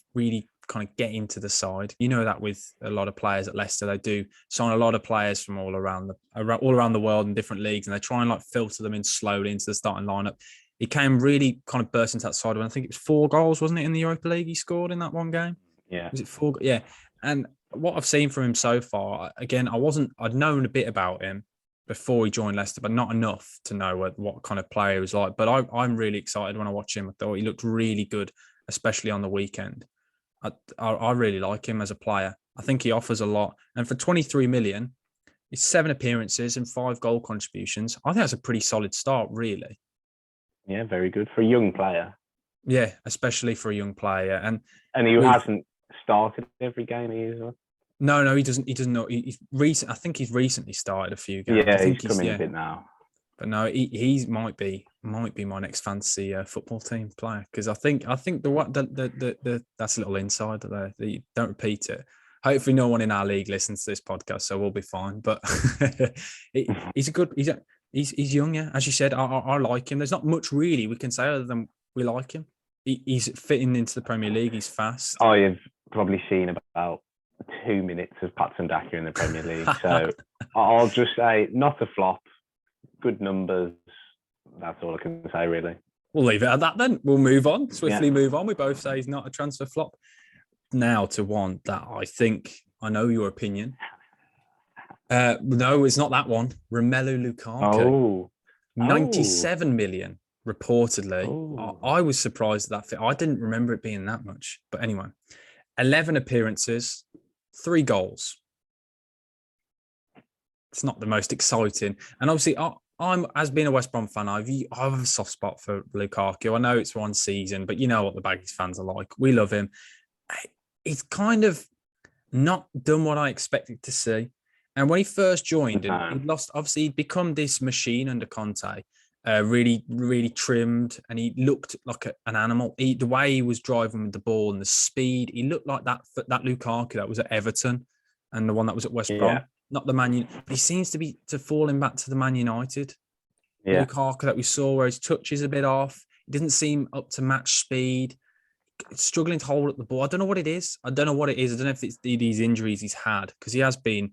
get into the side. You know that with a lot of players at Leicester, they do sign a lot of players from all around the world in different leagues, and they try and like filter them in slowly into the starting lineup. He came really kind of burst into that side when I think it was 4 goals, wasn't it, in the Europa League he scored in that one game? Yeah. Was it 4? Yeah. And what I've seen from him so far, again, I'd known a bit about him before he joined Leicester, but not enough to know what kind of player he was like. But I'm really excited when I watch him. I thought he looked really good, especially on the weekend. I really like him as a player. I think he offers a lot. And for 23 million, it's 7 appearances and 5 goal contributions. I think that's a pretty solid start, really. Yeah, very good for a young player. Yeah, especially for a young player. And he hasn't started every game either. No, he doesn't. He doesn't know. I think he's recently started a few games. Yeah, I think he's coming a bit now. But no, he might be my next fantasy football team player, because I think the that's a little insider there. Don't repeat it. Hopefully, no one in our league listens to this podcast, so we'll be fine. But he's young, yeah. As you said, I like him. There's not much really we can say other than we like him. He's fitting into the Premier League. He's fast. I have probably seen about 2 minutes of Patson Daka in the Premier League, so I'll just say not a flop. Good numbers. That's all I can say, really. We'll leave it at that then. We'll move on. Swiftly move on. We both say he's not a transfer flop. Now to one that I think I know your opinion. No, it's not that one. Romelu Lukaku. 97 million, reportedly. I was surprised at that fit. I didn't remember it being that much. But anyway, 11 appearances, 3 goals. It's not the most exciting. And obviously, I'm as being a West Brom fan, I have a soft spot for Lukaku. I know it's one season, but you know what the Baggies fans are like. We love him. He's kind of not done what I expected to see. And when he first joined, and he'd lost, obviously, he'd become this machine under Conte, really, really trimmed, and he looked like an animal. The way he was driving with the ball and the speed, he looked like that Lukaku that was at Everton and the one that was at West Brom. Not the Man United, but he seems to falling back to the Man United. Yeah. Lukaku that we saw where his touch is a bit off. He doesn't seem up to match speed. Struggling to hold up the ball. I don't know what it is. I don't know if it's these injuries he's had, because he has been.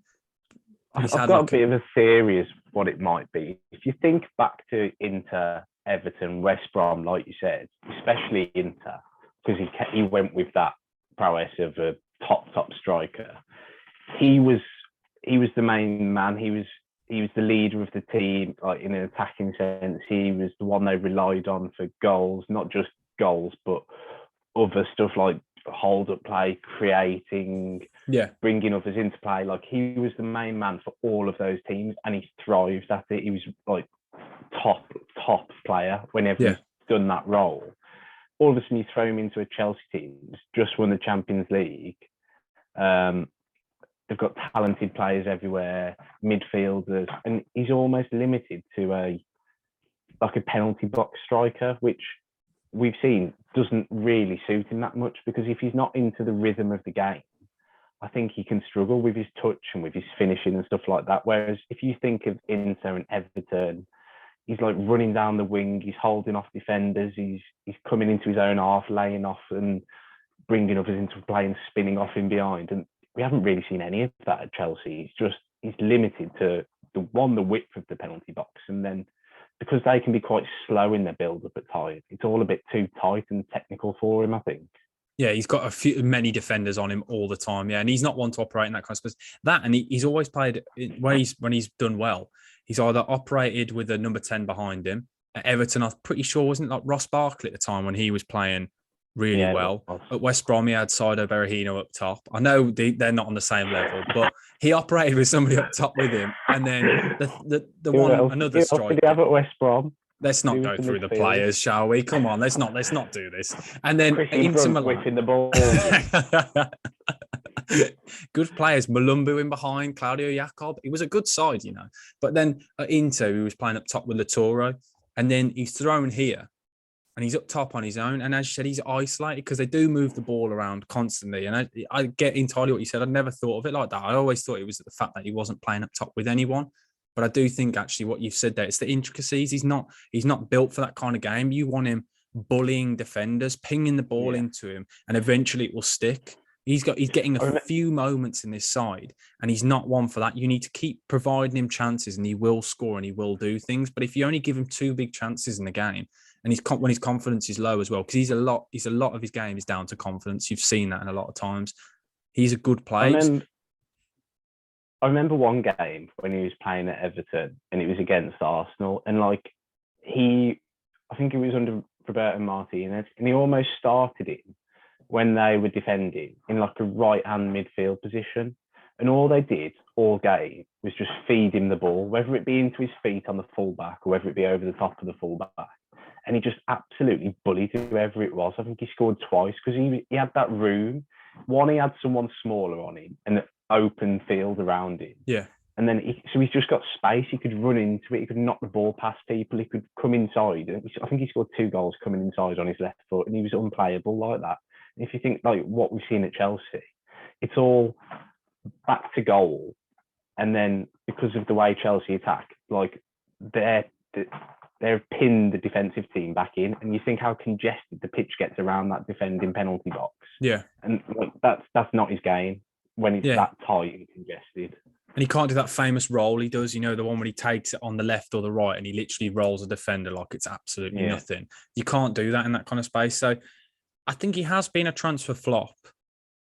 I've got a bit of a theory as what it might be. If you think back to Inter, Everton, West Brom, like you said, especially Inter, because he went with that prowess of a top striker. He was the main man. He was the leader of the team, like in an attacking sense. He was the one they relied on for goals, not just goals, but other stuff like hold up play, creating, bringing others into play. Like, he was the main man for all of those teams, and he thrived at it. He was like top player whenever he's done that role. All of a sudden, you throw him into a Chelsea team, just won the Champions League. they've got talented players everywhere, midfielders, and he's almost limited to a penalty box striker, which we've seen doesn't really suit him that much, because if he's not into the rhythm of the game, I think he can struggle with his touch and with his finishing and stuff like that. Whereas if you think of Inter and Everton, he's like running down the wing, he's holding off defenders, he's coming into his own half, laying off and bringing others into play and spinning off in behind. And we haven't really seen any of that at Chelsea. He's limited to the width of the penalty box, and then because they can be quite slow in their build-up at times, it's all a bit too tight and technical for him, I think. Yeah, he's got many defenders on him all the time. Yeah, and he's not one to operate in that kind of space. That, and he's always played when he's done well. He's either operated with a number 10 behind him. At Everton, I'm pretty sure, wasn't it like Ross Barkley at the time when he was playing really well. At West Brom, he had Saido Berahino up top. I know they're not on the same level, but he operated with somebody up top with him. And then another striker. What did he have at West Brom? Let's not go through the players, shall we? Come on, let's not do this. And then Inter Milan, whipping the ball. Good players, Malumbu in behind, Claudio Jacob. It was a good side, But then at Inter, he was playing up top with Lautaro, and then he's thrown here, and he's up top on his own. And as you said, he's isolated because they do move the ball around constantly. And I get entirely what you said. I'd never thought of it like that. I always thought it was the fact that he wasn't playing up top with anyone. But I do think actually what you've said there, it's the intricacies. He's not built for that kind of game. You want him bullying defenders, pinging the ball into him, and eventually it will stick. He's getting a few moments in this side, and he's not one for that. You need to keep providing him chances, and he will score and he will do things. But if you only give him 2 big chances in the game, and when his confidence is low as well, because a lot of his game is down to confidence. You've seen that in a lot of times. He's a good player. I remember one game when he was playing at Everton, and it was against Arsenal, and I think it was under Roberto Martinez, and he almost started it when they were defending in like a right-hand midfield position, and all they did all game was just feed him the ball, whether it be into his feet on the fullback or whether it be over the top of the fullback, and he just absolutely bullied whoever it was. I think he scored twice because he had that room. One, he had someone smaller on him and an open field around him. Yeah. And then he's just got space. He could run into it. He could knock the ball past people. He could come inside. I think he scored 2 goals coming inside on his left foot, and he was unplayable like that. And if you think like what we've seen at Chelsea, it's all back to goal. And then because of the way Chelsea attack, like they're pinned the defensive team back in, and you think how congested the pitch gets around that defending penalty box. Yeah. And like, that's not his game when it's that tight and congested. And he can't do that famous roll he does, the one when he takes it on the left or the right and he literally rolls a defender like it's absolutely nothing. You can't do that in that kind of space. So I think he has been a transfer flop.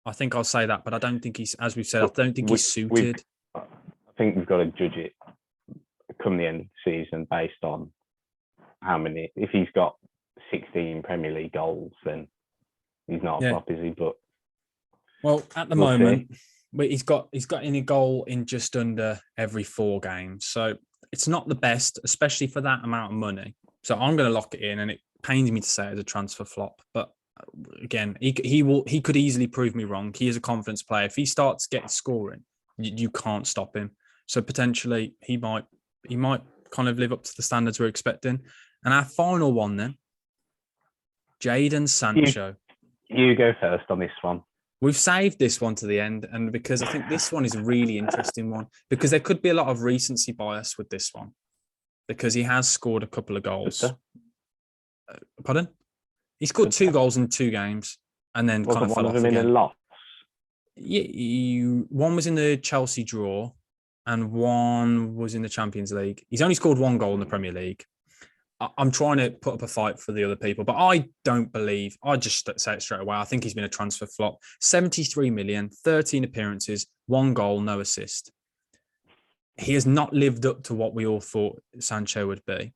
I think I'll say that, but I don't think he's, as we've said, I don't think he's suited. I think we've got to judge it come the end of the season based on how many. If he's got 16 Premier League goals, then he's not a flop, is he? But well, at the moment, he's got in a goal in just under every 4 games. So it's not the best, especially for that amount of money. So I'm going to lock it in, and it pains me to say it's a transfer flop. But again, he could easily prove me wrong. He is a confidence player. If he starts getting scoring, you can't stop him. So potentially he might kind of live up to the standards we're expecting. And our final one then, Jaden Sancho. You go first on this one. We've saved this one to the end, and because I think this one is a really interesting one, because there could be a lot of recency bias with this one, because he has scored a couple of goals. Pardon? He scored 2 goals in 2 games, and then kind of fell off again. In a loss? Yeah, one was in the Chelsea draw, and one was in the Champions League. He's only scored 1 goal in the Premier League. I'm trying to put up a fight for the other people, but I don't believe, I just say it straight away, I think he's been a transfer flop. 73 million, 13 appearances, 1 goal, no assist. He has not lived up to what we all thought Sancho would be.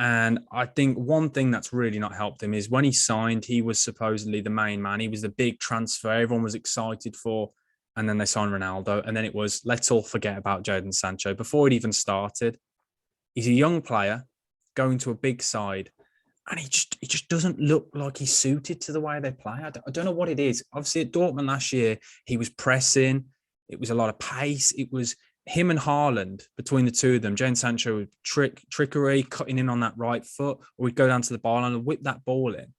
And I think one thing that's really not helped him is when he signed, he was supposedly the main man. He was the big transfer everyone was excited for. And then they signed Ronaldo. And then it was, let's all forget about Jaden Sancho. Before it even started, he's a young player going to a big side, and he just doesn't look like he's suited to the way they play. I don't know what it is. Obviously, at Dortmund last year, he was pressing. It was a lot of pace. It was him and Haaland, between the two of them. Jaden Sancho trickery, cutting in on that right foot, or he'd go down to the byline and whip that ball in.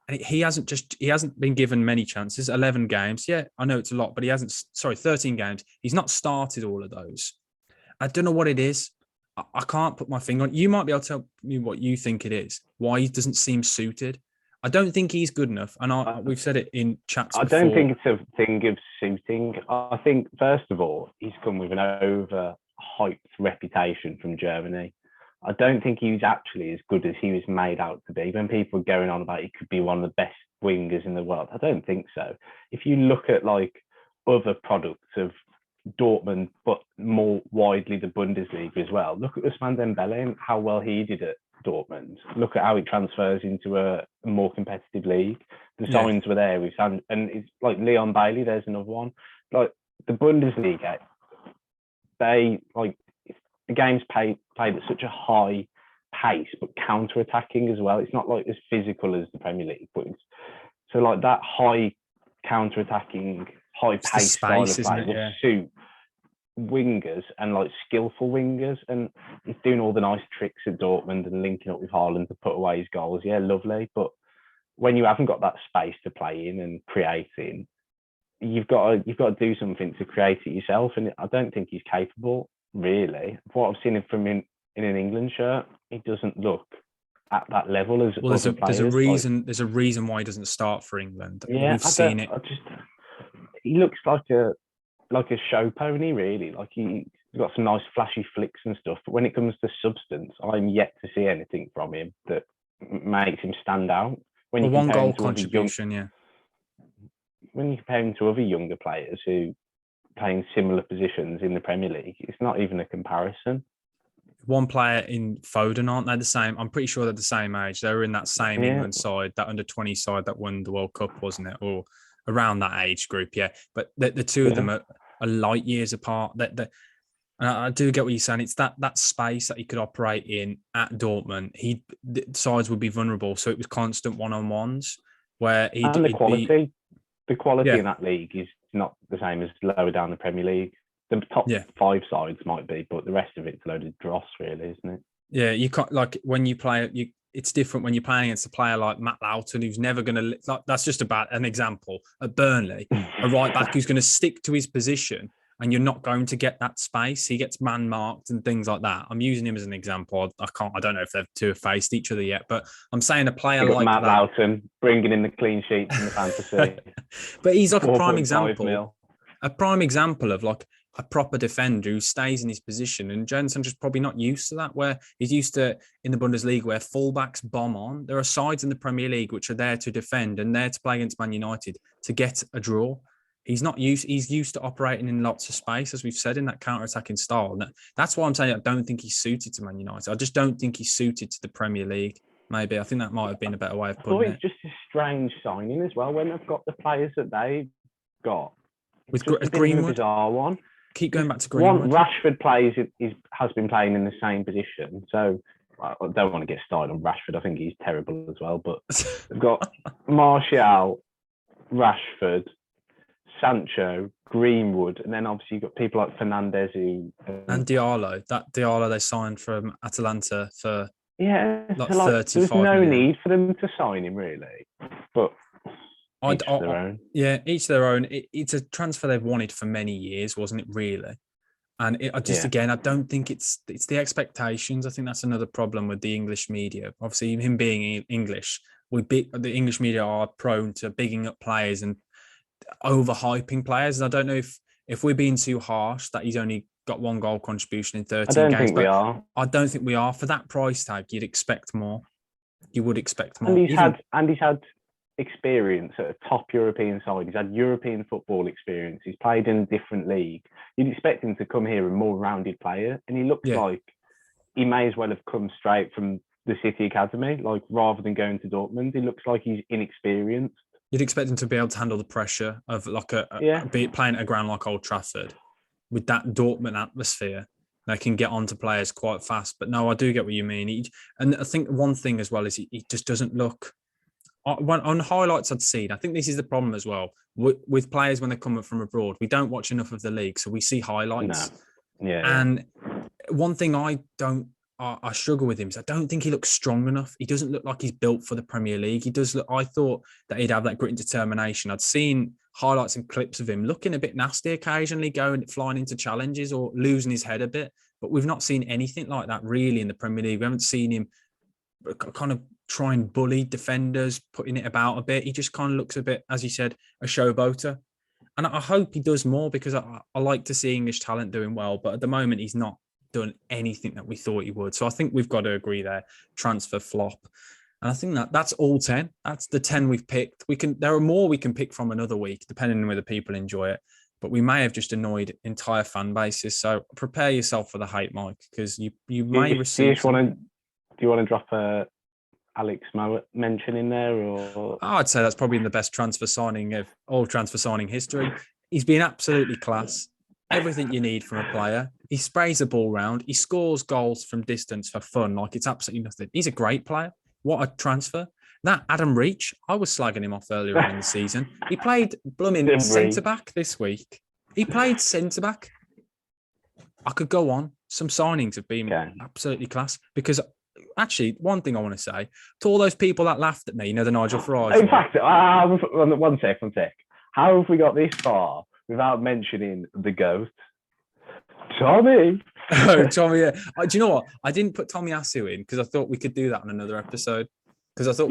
And he hasn't been given many chances. 11 games. Yeah, I know it's a lot, but 13 games. He's not started all of those. I don't know what it is. I can't put my finger on it. You might be able to tell me what you think it is, why he doesn't seem suited. I don't think he's good enough. And we've said it in chats before. I don't think it's a thing of suiting. I think, first of all, he's come with an overhyped reputation from Germany. I don't think he was actually as good as he was made out to be. When people are going on about he could be one of the best wingers in the world, I don't think so. If you look at like other products of Dortmund, but more widely the Bundesliga as well, look at Ousmane Dembele and how well he did at Dortmund. Look at how he transfers into a more competitive league. The signs were there. And it's like Leon Bailey, there's another one. Like the Bundesliga, they like the game's played at such a high pace, but counter-attacking as well. It's not like as physical as the Premier League, but so like that high counter-attacking, high-paced style of play will suit wingers and like skillful wingers, and he's doing all the nice tricks at Dortmund and linking up with Haaland to put away his goals. Yeah, lovely. But when you haven't got that space to play in and create in, you've got to do something to create it yourself. And I don't think he's capable, really. What I've seen from him in an England shirt, he doesn't look at that level as well. There's a reason. There's a reason why he doesn't start for England. Yeah, we've seen it. He looks like a show pony, really. Like he's got some nice flashy flicks and stuff, but when it comes to substance, I'm yet to see anything from him that makes him stand out. When you one goal contribution, when you compare him to other younger players who play in similar positions in the Premier League, it's not even a comparison. One player in Foden, aren't they the same? I'm pretty sure they're the same age. They were in that same England side, that under-20 side that won the World Cup, wasn't it? Or around that age group, yeah. But the two of them are light years apart. And I do get what you're saying. It's that space that he could operate in at Dortmund. The sides would be vulnerable, so it was constant one-on-ones where the quality in that league is not the same as lower down the Premier League. The top 5 sides might be, but the rest of it's a load of dross, really, isn't it? Yeah, you can't, like when you play it's different when you're playing against a player like Matt Lowton, who's never going to, like, that's just about an example at Burnley, a right back who's going to stick to his position, and you're not going to get that space. He gets man marked and things like that. I'm using him as an example. I don't know if they've two have faced each other yet, but I'm saying a player like Matt Lowton bringing in the clean sheets in the fantasy. But he's like a prime example. A prime example of like a proper defender who stays in his position. And Jaden Sancho's probably not used to that, where he's used to in the Bundesliga where fullbacks bomb on. There are sides in the Premier League which are there to defend and there to play against Man United to get a draw. He's used to operating in lots of space, as we've said, in that counter-attacking style. And that's why I'm saying I don't think he's suited to Man United. I just don't think he's suited to the Premier League. Maybe. I think that might have been a better way of putting it. It's just a strange signing as well when they've got the players that they've got. With Greenwood. A bizarre one. Keep going back to Greenwood. Rashford has been playing in the same position. So I don't want to get started on Rashford. I think he's terrible as well. But they've got Martial, Rashford, Sancho, Greenwood, and then obviously you've got people like Fernandes and Diallo. That Diallo they signed from Atalanta for like 35 there's no million. need for them to sign him, really. But each their own. Yeah, each their own. It's a transfer they've wanted for many years, wasn't it, really? And again, I don't think it's the expectations. I think that's another problem with the English media. Obviously, him being English, the English media are prone to bigging up players and overhyping players. And I don't know if we're being too harsh that he's only got one goal contribution in 13 games. We are. I don't think we are. For that price tag, you'd expect more. You would expect more. And he's had experience at a top European side. He's had European football experience. He's played in a different league. You'd expect him to come here a more rounded player. And he looks like he may as well have come straight from the City Academy, like rather than going to Dortmund. He looks like he's inexperienced. You'd expect him to be able to handle the pressure of like playing at a ground like Old Trafford with that Dortmund atmosphere. They can get onto players quite fast. But no, I do get what you mean. And I think one thing as well is he just doesn't look On highlights I'd seen, I think this is the problem as well with players when they're coming from abroad. We don't watch enough of the league, so we see highlights. No. Yeah. And one thing I struggle with him is I don't think he looks strong enough. He doesn't look like he's built for the Premier League. He does look. I thought that he'd have that grit and determination. I'd seen highlights and clips of him looking a bit nasty occasionally, flying into challenges or losing his head a bit. But we've not seen anything like that really in the Premier League. We haven't seen him kind of try and bully defenders, putting it about a bit. He just kind of looks a bit, as you said, a showboater. And I hope he does more because I like to see English talent doing well. But at the moment, he's not done anything that we thought he would. So I think we've got to agree there. Transfer flop. And I think that's all 10. That's the 10 we've picked. There are more we can pick from another week, depending on whether people enjoy it. But we may have just annoyed entire fan bases. So prepare yourself for the hate, Mike, because you may receive. Do you want to drop a Alex mention in there? Or I'd say that's probably the best transfer signing of all transfer signing history. He's been absolutely class. Everything you need from a player. He sprays the ball round. He scores goals from distance for fun. Like it's absolutely nothing. He's a great player. What a transfer. That Adam Reach, I was slagging him off earlier in the season. He played blooming centre-back this week. He played centre-back. I could go on. Some signings have been absolutely class. Because, actually, one thing I want to say, to all those people that laughed at me, the Nigel Farage. In fact, one sec. How have we got this far without mentioning the GOAT? Tommy. Oh, Tommy, yeah. Do you know what? I didn't put Tommy Asu in because I thought we could do that on another episode. Because I thought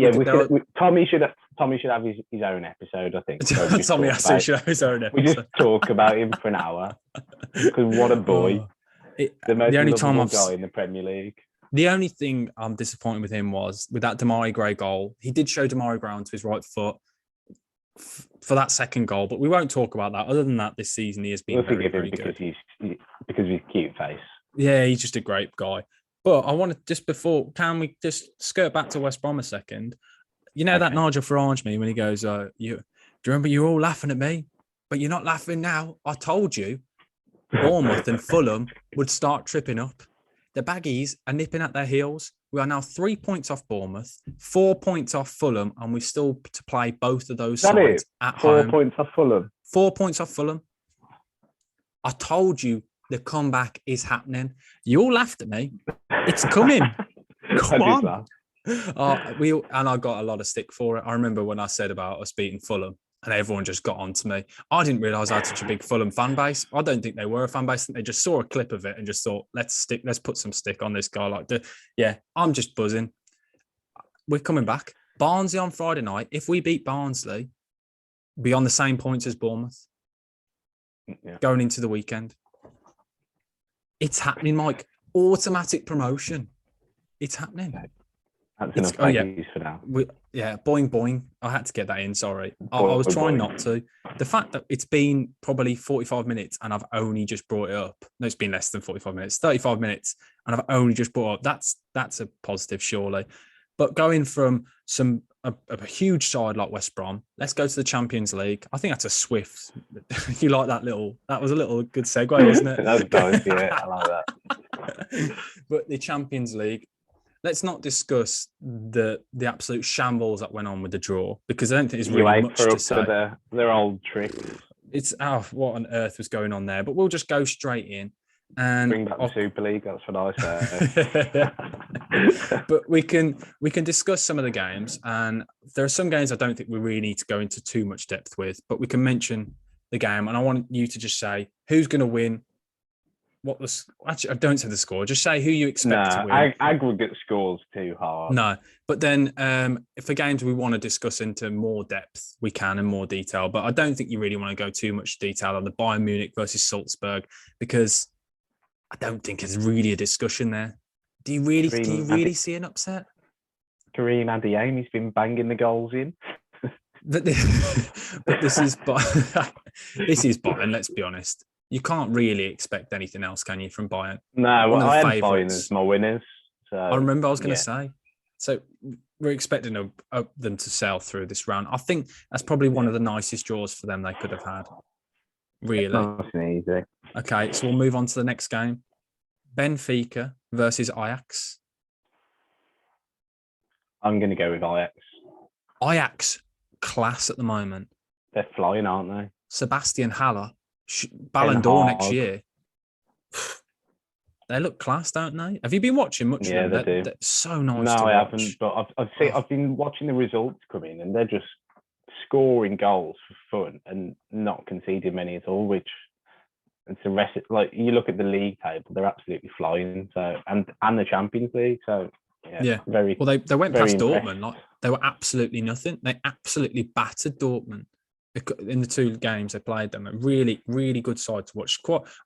Tommy should have his own episode, I think. Tommy Asu should have his own episode. We just talk about him for an hour. Because what a boy. The most lovable guy in the Premier League. The only thing I'm disappointed with him was with that Damari Gray goal. He did show Damari Gray onto his right foot for that second goal, but we won't talk about that. Other than that, this season he has been very, very good. Because of his cute face. Yeah, he's just a great guy. But I want to can we just skirt back to West Brom a second? That Nigel Farage meme when he goes, do you remember you were all laughing at me, but you're not laughing now? I told you Bournemouth and Fulham would start tripping up. The Baggies are nipping at their heels. We are now 3 points off Bournemouth, 4 points off Fulham, and we're still to play both of those sides at home. 4 points off Fulham. 4 points off Fulham. I told you the comeback is happening. You all laughed at me. It's coming. Come on. And I got a lot of stick for it. I remember when I said about us beating Fulham and everyone just got on to me. I didn't realise I had such a big Fulham fan base. I don't think they were a fan base. I think they just saw a clip of it and just thought, let's put some stick on this guy. I'm just buzzing. We're coming back. Barnsley on Friday night. If we beat Barnsley, be on the same points as Bournemouth. Yeah. Going into the weekend. It's happening, Mike. Automatic promotion. It's happening. That's enough for now. Boing, boing. I had to get that in, sorry. I was trying not to. The fact that it's been probably 45 minutes and I've only just brought it up. No, it's been less than 45 minutes. 35 minutes and I've only just brought it up. That's a positive, surely. But going from a huge side like West Brom, let's go to the Champions League. I think that's a swift. You like that that was a little good segue, wasn't it? That was nice, yeah. I like that. But the Champions League, let's not discuss the absolute shambles that went on with the draw because I don't think it's really much to say. Their old tricks. It's what on earth was going on there? But we'll just go straight in. And bring back the Super League. That's what I say. But we can discuss some of the games, and there are some games I don't think we really need to go into too much depth with. But we can mention the game, and I want you to just say who's going to win. Actually, I don't say the score. Just say who you expect to win. Aggregate scores too hard. No, but then if the games we want to discuss into more depth, we can in more detail. But I don't think you really want to go too much detail on the Bayern Munich versus Salzburg because I don't think it's really a discussion there. Do you really see an upset? Kareem Adeyemi's been banging the goals in. But this is Bayern, let's be honest. You can't really expect anything else, can you, from Bayern? No, I had Bayern as my winners. So, I remember I was going to say. So we're expecting them to sail through this round. I think that's probably one of the nicest draws for them they could have had. Really. Nice and easy. Okay, so we'll move on to the next game. Benfica versus Ajax. I'm going to go with Ajax. Ajax, class at the moment. They're flying, aren't they? Sebastian Haller, Ten Ballon d'Or next Hag. year. They look class, don't they? Have you been watching much Yeah, of them? they do. They're so nice to No, I haven't. watch. But Oh, I've been watching the results come in, and they're just scoring goals for fun and not conceding many at all. Which it's a rest. Like you look at the league table, they're absolutely flying. So and the Champions League. So yeah, yeah. very Well, they went very past impressed. Dortmund. Like they were absolutely nothing. They absolutely battered Dortmund in the two games they played them. A really, really good side to watch.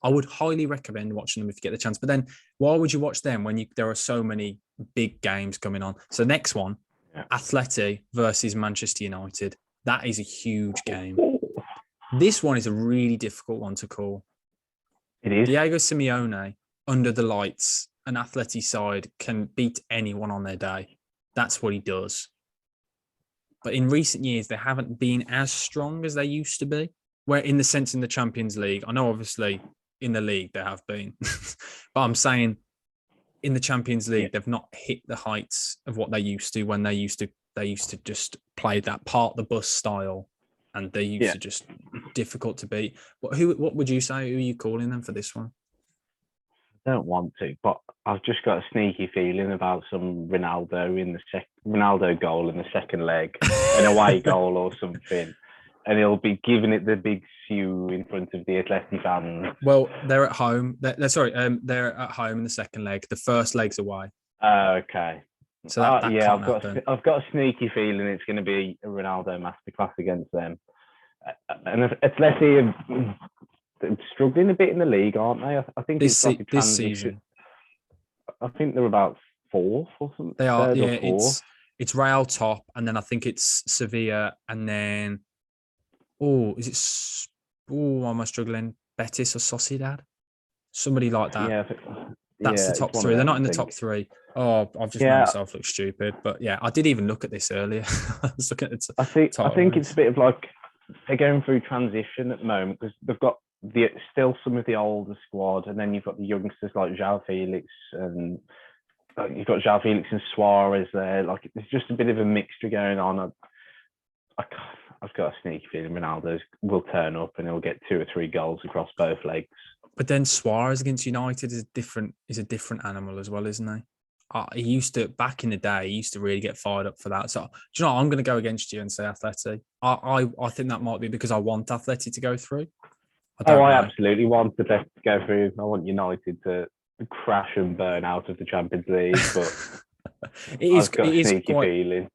I would highly recommend watching them if you get the chance. But then, why would you watch them when there are so many big games coming on? So next one, Atleti versus Manchester United. That is a huge game. This one is a really difficult one to call. It is. Diego Simeone under the lights, an Atleti side can beat anyone on their day. That's what he does. But in recent years, they haven't been as strong as they used to be. Where in the sense in the Champions League, I know obviously in the league they have been, but I'm saying in the Champions League, they've not hit the heights of what they used to when they used to just play that part the bus style, and they used to just difficult to beat. What would you say? Who are you calling them for this one? I don't want to, but I've just got a sneaky feeling about some Ronaldo goal in the second leg, an away goal or something, and he'll be giving it the big sue in front of the Atleti fans. Well, they're at home. They're at home in the second leg. The first leg's away. Okay. So that can't happen. I've got a sneaky feeling it's going to be a Ronaldo masterclass against them. And Atleti are struggling a bit in the league, aren't they? I think it's like a transition. This season. I think they're about fourth or something. They are, yeah. It's Real top, and then I think it's Sevilla, and then am I struggling? Betis or Sociedad? Somebody like that. Yeah, that's the top three. They're not in the top three. Oh, I've just made myself look stupid. But yeah, I did even look at this earlier. I was looking at it. I think it's a bit of like they're going through transition at the moment because they've got still some of the older squad, and then you've got the youngsters like João Felix, and you've got João Felix and Suarez there. Like there's just a bit of a mixture going on. I've got a sneaky feeling Ronaldo will turn up and he'll get 2 or 3 goals across both legs. But then Suarez against United is a different animal as well, isn't he? He used to, back in the day, he used to really get fired up for that. So, do you know what? I'm going to go against you and say Atleti. I think that might be because I want Atleti to go through. I absolutely want the best to go through. I want United to crash and burn out of the Champions League, but I've got a sneaky feeling.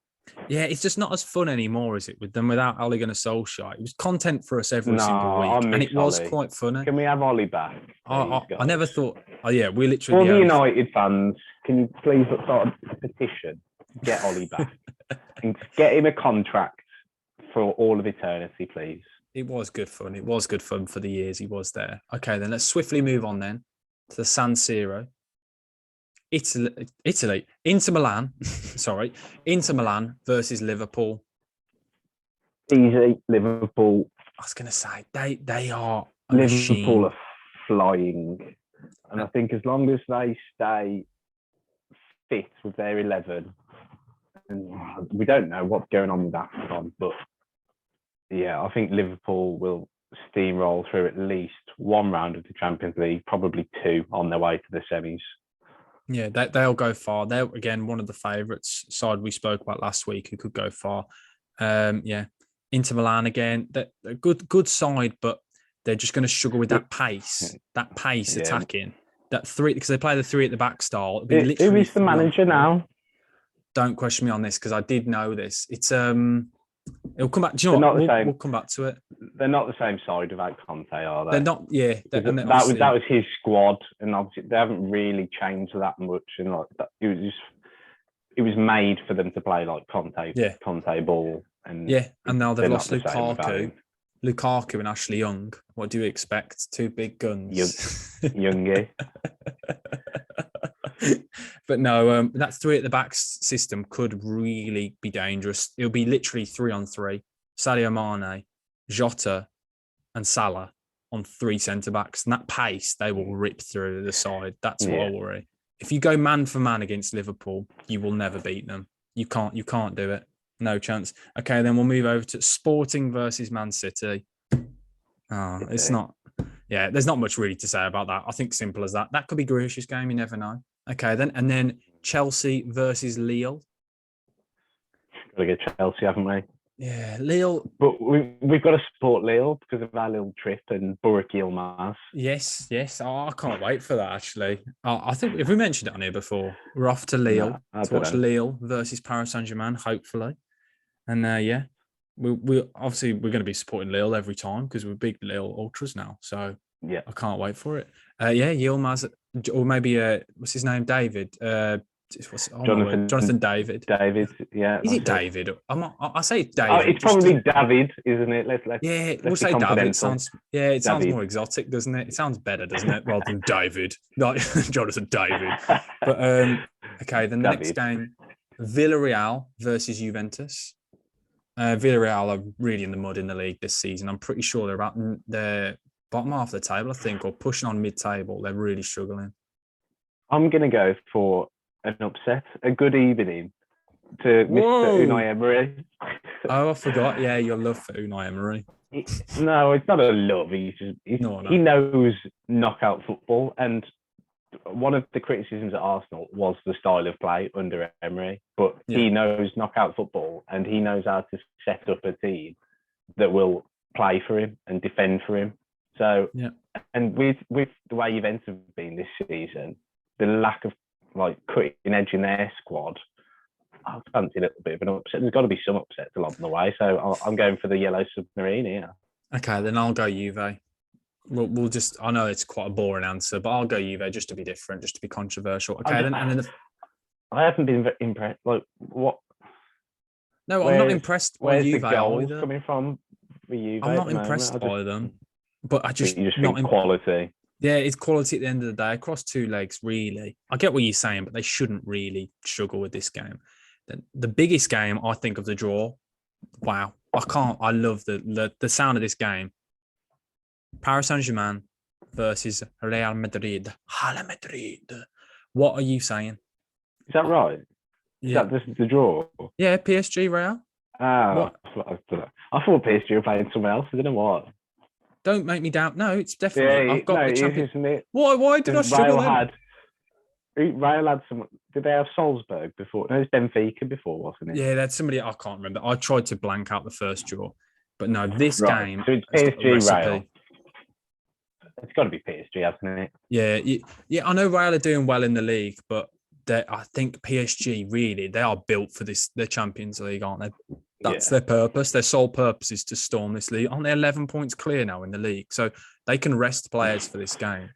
Yeah, it's just not as fun anymore, is it, with them without Ole Gunnar Solskjaer? It was content for us every single week, and it was quite funny. Can we have Ollie back? I never thought. Oh yeah, we literally. For the United fans, can you please start a petition? Get Ollie back and get him a contract for all of eternity, please. It was good fun. It was good fun for the years he was there. Okay, then let's swiftly move on then to the San Siro. Italy, Inter Milan versus Liverpool. Easy, Liverpool. I was going to say they are Liverpool are flying, and I think as long as they stay fit with their 11, and we don't know what's going on with that one, but yeah, I think Liverpool will steamroll through at least one round of the Champions League, probably 2 on their way to the semis. Yeah, they'll go far. They're, again, one of the favourites side we spoke about last week who could go far. Inter Milan, again, they're a good side, but they're just going to struggle with that pace attacking. That 3, because they play the 3 at the back style. Who is the manager now? Don't question me on this because I did know this. It's it'll come back. Do you know what? We'll come back to it. They're not the same side without Conte, are they? They're not. Yeah, that was his squad, and obviously they haven't really changed that much. And like that, it was made for them to play like Conte ball. And and now they've lost Lukaku and Ashley Young. What do you expect? 2 big guns. Youngie. But no, that 3 at the back system could really be dangerous. It'll be literally 3-on-3. Sadio Mane, Jota, and Salah on 3 centre backs, and that pace they will rip through the side. That's what I worry. If you go man for man against Liverpool, you will never beat them. You can't do it. No chance. Okay, then we'll move over to Sporting versus Man City. Oh, it's not. Yeah, there's not much really to say about that. I think simple as that. That could be Grealish's game. You never know. Okay, then and then Chelsea versus Lille. Got to get Chelsea, haven't we? Yeah, Lille. But we've got to support Lille because of our little trip and Burak Yilmaz. Yes. Oh, I can't wait for that. Actually, I think if we mentioned it on here before, we're off to Lille to watch Lille versus Paris Saint-Germain, hopefully. And yeah, we obviously we're going to be supporting Lille every time because we're big Lille ultras now. So yeah, I can't wait for it. Yeah, Yilmaz or maybe what's his name, David. Jonathan David. David, yeah. Is it David? I say it's David. Oh, it's probably David, isn't it? Let's we'll say David. Sounds sounds more exotic, doesn't it? It sounds better, doesn't it? Rather than David, like Jonathan David. But okay, the next game, Villarreal versus Juventus. Villarreal are really in the mud in the league this season. I'm pretty sure they're at the bottom half of the table, I think, or pushing on mid-table. They're really struggling. I'm going to go for an upset, a good evening to Mr. Unai Emery. Oh, I forgot. Yeah, your love for Unai Emery. No, it's not a love. He knows knockout football. And one of the criticisms at Arsenal was the style of play under Emery. But he knows knockout football and he knows how to set up a team that will play for him and defend for him. So, and with the way Juventus have been this season, the lack of cutting edge in their squad, I fancy a little bit of an upset. There's got to be some upsets along the way. So I'm going for the yellow submarine here. Okay, then I'll go Juve. We'll just. I know it's quite a boring answer, but I'll go Juve just to be different, just to be controversial. Okay, I haven't been impressed. Like what? No, I'm not impressed by Juve. Where's the goals coming from for Juve? I'm not impressed by them, but I just think quality. Yeah, it's quality at the end of the day across two legs. Really, I get what you're saying, but they shouldn't really struggle with this game. The biggest game, I think, of the draw. Wow, I love the sound of this game. Paris Saint-Germain versus Real Madrid. Real Madrid. What are you saying? Is that right? Is that the draw? Yeah, PSG Real. I thought PSG were playing someone else. I don't know what. Don't make me doubt. No, it's definitely. I've got the champion. Isn't it? Why did I struggle Real had some. Did they have Salzburg before? No, it was Benfica before, wasn't it? Yeah, that's somebody. I can't remember. I tried to blank out the first draw, but no, this game. So it's PSG Real. It's got to be PSG, hasn't it? Yeah. I know Real are doing well in the league, but I think PSG really they are built for this. The Champions League, aren't they? That's their purpose. Their sole purpose is to storm this league. Aren't they 11 points clear now in the league? So they can rest players for this game.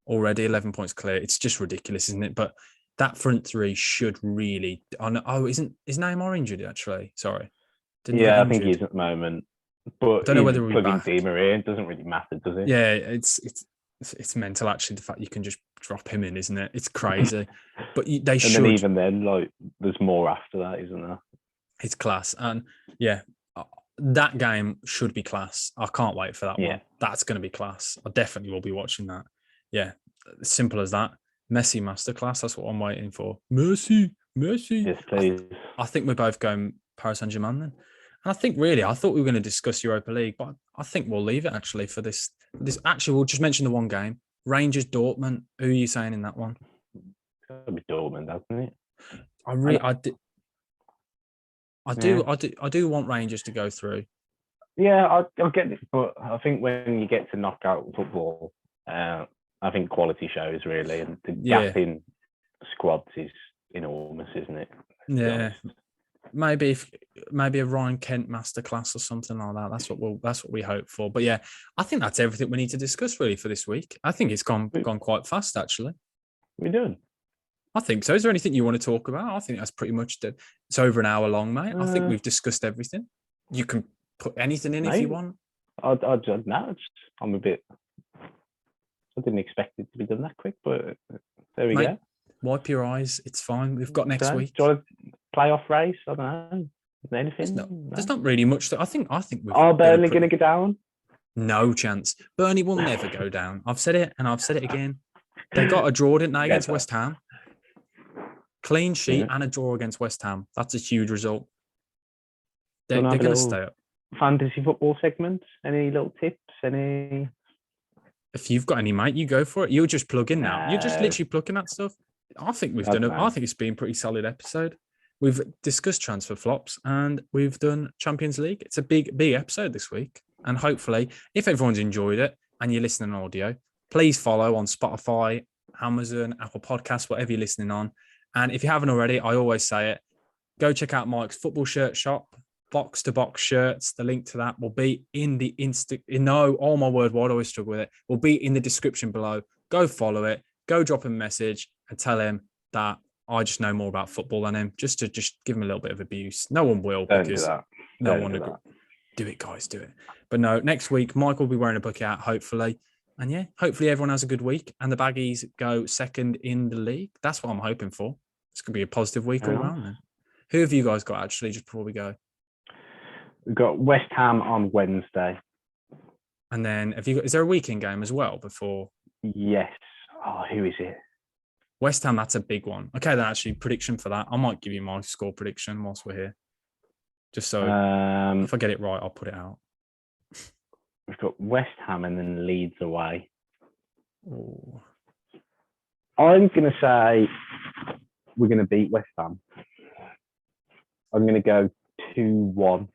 Already 11 points clear. It's just ridiculous, isn't it? But that front three should really. Isn't his name injured actually? Sorry. I think he's at the moment. But don't know whether we're back. Di Maria, it doesn't really matter, does it? Yeah, it's mental actually. The fact you can just drop him in, isn't it? It's crazy. But they should. And then even then, there's more after that, isn't there? It's class, and that game should be class. I can't wait for that one. That's going to be class. I definitely will be watching that. Yeah, simple as that. Messi masterclass. That's what I'm waiting for. Messi. Yes, please. I think we're both going Paris Saint-Germain then. And I think really, I thought we were going to discuss Europa League, but I think we'll leave it actually for this. Actually, we'll just mention the one game. Rangers Dortmund. Who are you saying in that one? It's got to be Dortmund, hasn't it? I do want Rangers to go through. Yeah, I get it, but I think when you get to knockout football, I think quality shows really, and the gap in squads is enormous, isn't it? Yeah. Maybe a Ryan Kent masterclass or something like that. That's what we hope for. But yeah, I think that's everything we need to discuss really for this week. I think it's gone quite fast actually. We're done. I think so. Is there anything you want to talk about? I think that's pretty much it. It's over an hour long, mate. I think we've discussed everything. You can put anything in if you want. I'm a bit. I didn't expect it to be done that quick, but there we go. Wipe your eyes. It's fine. We've got next week. Do you want a playoff race? I don't know. Anything? There's not really much. I think we've. Are Burnley going to go down? No chance. Burnley will never go down. I've said it and I've said it again. They got a draw, didn't they, against West Ham? Clean sheet and a draw against West Ham. That's a huge result. They're have a going to little stay up. fantasy football segment? Any little tips? Any? If you've got any, mate, you go for it. You'll just plug in now. You're just No. literally plugging that stuff. I think we've I done it. don't I know. think it's been a pretty solid episode. We've discussed transfer flops and we've done Champions League. It's a big episode this week. And hopefully, if everyone's enjoyed it and you're listening on audio, please follow on Spotify, Amazon, Apple Podcasts, whatever you're listening on. And if you haven't already, I always say it, go check out Mike's football shirt shop, box to box shirts. The link to that will be in the oh my word, why do I always struggle with it? Will be in the description below. Go follow it, go drop him a message and tell him that I just know more about football than him, just to give him a little bit of abuse. No one will, Don't because do that. no Don't one do will. that. Do it, guys, do it. But no, next week, Mike will be wearing a bucket hat, hopefully. And yeah, hopefully everyone has a good week and the Baggies go second in the league. That's what I'm hoping for. It's going to be a positive week all around then. Who have you guys got, actually, just before we go? We've got West Ham on Wednesday. And then is there a weekend game as well before? Yes. Oh, who is it? West Ham, that's a big one. Okay, then actually, prediction for that. I might give you my score prediction whilst we're here. Just so if I get it right, I'll put it out. We've got West Ham and then Leeds away. Ooh. I'm going to say we're going to beat West Ham. I'm going to go 2-1.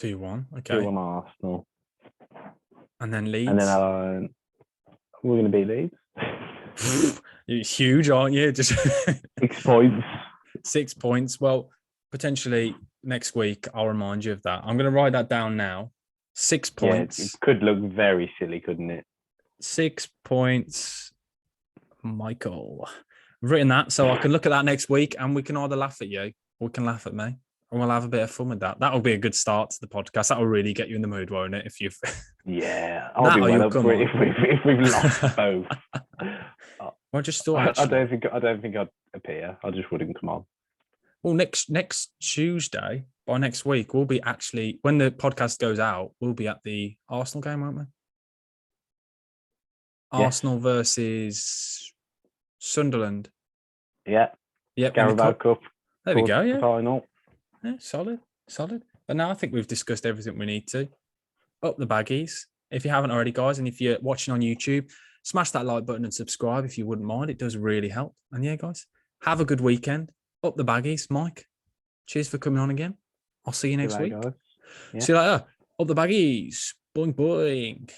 2-1, okay. 2-1 Arsenal. And then Leeds? And then we're going to beat Leeds. You're huge, aren't you? Just 6 points. 6 points. Well, potentially next week, I'll remind you of that. I'm going to write that down now. 6 points. Yeah, it could look very silly, couldn't it? 6 points, Michael. I've written that so I can look at that next week and we can either laugh at you or we can laugh at me. And we'll have a bit of fun with that. That'll be a good start to the podcast. That'll really get you in the mood, won't it? If you've yeah, I'll be well up for it if we've lost both. I just thought I don't think I'd appear. I just wouldn't come on. Well, next Tuesday, by next week, we'll be actually, when the podcast goes out, we'll be at the Arsenal game, won't we? Yes. Arsenal versus Sunderland. Yeah. Yep. Carabao Cup. There we go. Yeah. Final. Yeah. Solid. But now I think we've discussed everything we need to. Up the Baggies. If you haven't already, guys, and if you're watching on YouTube, smash that like button and subscribe if you wouldn't mind. It does really help. And yeah, guys, have a good weekend. Up the Baggies. Mike, cheers for coming on again. I'll see you next week. Yeah. See you later. Up the Baggies. Boing, boing.